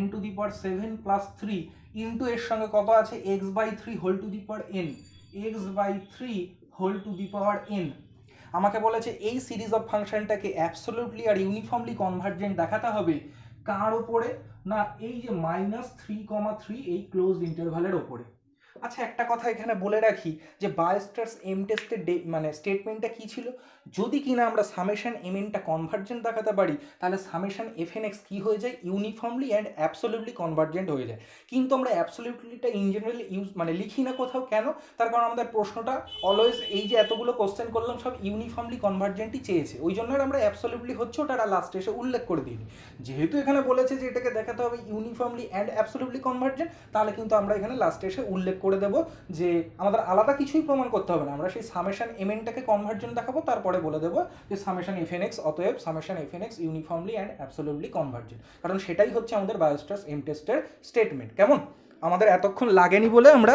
n to the power 7 plus 3 into এর সঙ্গে কত আছে, x by 3 whole to the power n, x by 3 whole to the power n। আমাকে বলেছে এই series of ফাংশনটাকে অ্যাবসলিউটলি আর ইউনিফর্মলি কনভার্জেন্ট দেখাতে হবে কার ওপরে না, এই যে -3,3 এই ক্লোজড ইন্টারভ্যালের ওপরে। আচ্ছা, একটা কথা এখানে বলে রাখি যে বায়োস্টার্স এম টেস্টের মানে স্টেটমেন্টটা কি ছিল, যদি কিনা আমরা সামেশন mnটা কনভার্জেন্ট দেখাতে পারি তাহলে সামেশন fnx কি হয়ে যায়, ইউনিফর্মলি অ্যান্ড অ্যাবসলিউটলি কনভার্জেন্ট হয়ে যায়। কিন্তু আমরা অ্যাবসলিউটলিটা ইন জেনারেল মানে লিখি না কোথাও, কেন, তার কারণ আমাদের প্রশ্নটা অলওয়েজ এই যে এতগুলো কোশ্চেন করলাম সব ইউনিফর্মলি কনভার্জেন্টই চেয়েছে, ওই জন্য আমরা অ্যাবসলিউটলি হচ্ছে ওটা লাস্টে এসে উল্লেখ করে দিইনি। যেহেতু এখানে বলেছে যে এটাকে দেখাতে হবে ইউনিফর্মলি অ্যান্ড অ্যাবসলিউটলি কনভার্জেন্ট, তাহলে কিন্তু আমরা এখানে লাস্টে এসে উল্লেখ করে দেবো যে আমাদের আলাদা কিছুই প্রমাণ করতে হবে না, আমরা সেই সামেশন mnটাকে কনভার্জেন্ট দেখাবো, তারপরে বলে দেবো যে সামেশন fnx, অতএব summation fnx uniformly and absolutely convergent, কারণ সেটাই হচ্ছে আমাদের বায়োস্টার্স এম টেস্টের স্টেটমেন্ট। কেমন, আমাদের এতক্ষণ লাগেনি বলে আমরা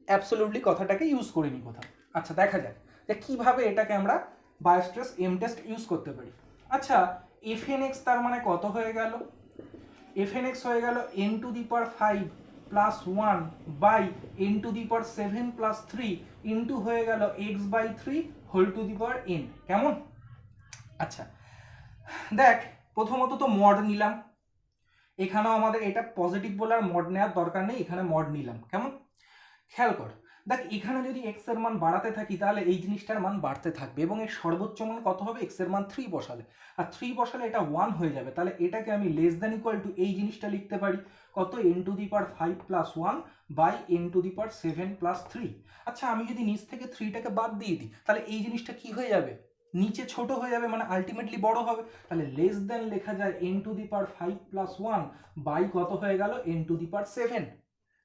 অ্যাবসলিউটলি কথাটাকে ইউজ করিনি কোথাও। আচ্ছা, দেখা যাক যে কিভাবে এটাকে আমরা বায়োস্টার্স এম টেস্ট ইউজ করতে পারি। আচ্ছা, fnx তার মানে কত হয়ে গেল, fnx হয়ে গেল n to the power 5 plus 1 by n to the power 7 plus 3 into হয়ে গেল x by 3 whole to the power n। কেমন? আচ্ছা, দেখ প্রথমত তো মড নিলাম, এখানেও আমাদের এটা পজিটিভ বলে আর মড নেওয়ার দরকার নেই, এখানে মড নিলাম। কেমন, খেয়াল কর, দেখ এখানে যদি x এর মান বাড়াতে থাকি তাহলে এই জিনিসটার মান বাড়তে থাকবে এবং এর সর্বোচ্চ মান কত হবে, x এর মান 3 বসালে, আর 3 বসালে এটা 1 হয়ে যাবে। তাহলে এটাকে আমি লেস দ্যান ইকুয়াল টু এই জিনিসটা লিখতে পারি কত, n to the power 5 plus 1 by n to the power 7 plus 3। আচ্ছা, আমি যদি নিচ থেকে 3টাকে বাদ দিয়ে দিই তাহলে এই জিনিসটা কি হয়ে যাবে, নিচে ছোট হয়ে যাবে, মানে আলটিমেটলি বড় হবে। তাহলে লেস দ্যান লেখা যায় n to the power 5 plus 1 by কত হয়ে গেল, n টু দি পাওয়ার 7।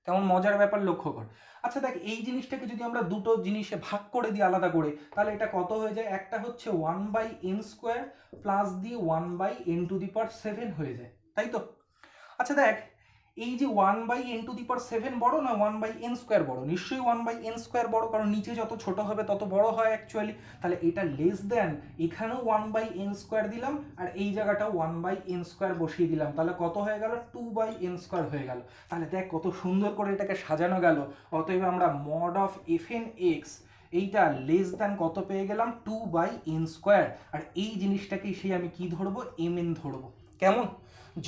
কেমন মজার ব্যাপার, লক্ষ্য কর। আচ্ছা দেখ, এই জিনিসটাকে যদি আমরা দুটো জিনিসে ভাগ করে দিই আলাদা করে, তাহলে এটা কত হয়ে যায়, একটা হচ্ছে 1 বাই n স্কোয়ার প্লাস দিয়ে 1 by n to the power 7 হয়ে যায়, তাই তো। আচ্ছা দেখ, এই যে 1/n⁴ বড় না 1/n² বড়? নিশ্চয়ই 1/n² বড়, কারণ নিচে যত ছোট হবে তত বড় হয় অ্যাকচুয়ালি। তাহলে এটা লেস দেন, এখানেও 1/n² দিলাম আর এই জায়গাটাও 1/n² বসিয়ে দিলাম, তাহলে কত হয়ে গেল? 2/n² হয়ে গেল। তাহলে দেখ কত সুন্দর করে এটাকে সাজানো গেল। অতএব আমরা mod of fn(x) এইটা লেস দেন কত পেয়ে গেলাম? 2/n²। আর এই জিনিসটাকেই সেই আমি কি ধরবো? mn ধরবো। কেমন?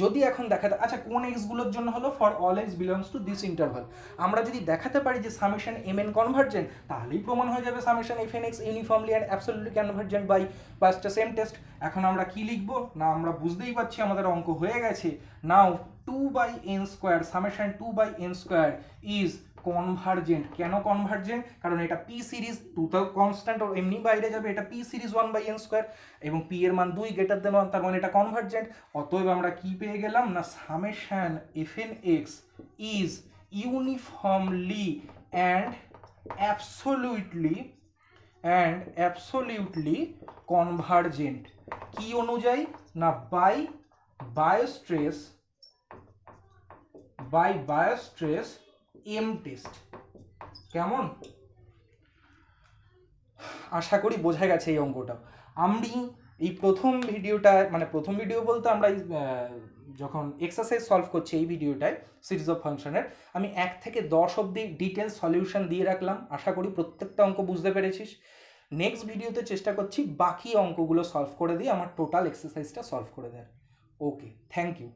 যদি এখন দেখাতে, আচ্ছা কোন এক্স গুলোর জন্য হলো? For all x belongs to this interval. আমরা যদি দেখাতে পারি যে সামেশন mn কনভার্জেন্ট, তাহলেই প্রমাণ হয়ে যাবে summation fn(x) uniformly and absolutely convergent by পাঁচটা সেম টেস্ট। এখন আমরা কি লিখবো? না আমরা বুঝতেই পারছি আমাদের অঙ্ক হয়ে গেছে। নাও 2/n² summation 2/n² is convergent. কেন কনভার্জেন্ট? কারণ এটা পি সিরিজ, 2 তো কনস্ট্যান্ট এমনি বাইরে যাবে, এটা পি সিরিজ 1/n², এবং পি এর মান 2 গ্রেটার দেন 1, তার মানে এটা কনভার্জেন্ট। অতএব আমরা কি পেয়ে গেলাম? না summation fn(x) is uniformly and absolutely convergent. কি অনুযায়ী? না বাই বায়োস্ট্রেস এম টেস্ট। কেমন? আশা করি বোঝা গেছে এই অঙ্কটা। আমি এই প্রথম ভিডিওটা, মানে প্রথম ভিডিও বলতে আমরা যখন এক্সারসাইজ সলভ করছি এই ভিডিওটায় সিরিজ অফ ফাংশনের, আমি 1 থেকে 10 অবধি ডিটেল সলিউশন দিয়ে রাখলাম। আশা করি প্রত্যেকটা অঙ্ক বুঝতে পেরেছিস। নেক্সট ভিডিওতে চেষ্টা করছি বাকি অঙ্কগুলো সলভ করে দিয়ে আমার টোটাল এক্সারসাইজটা সলভ করে দেওয়ার। ওকে, থ্যাংক ইউ।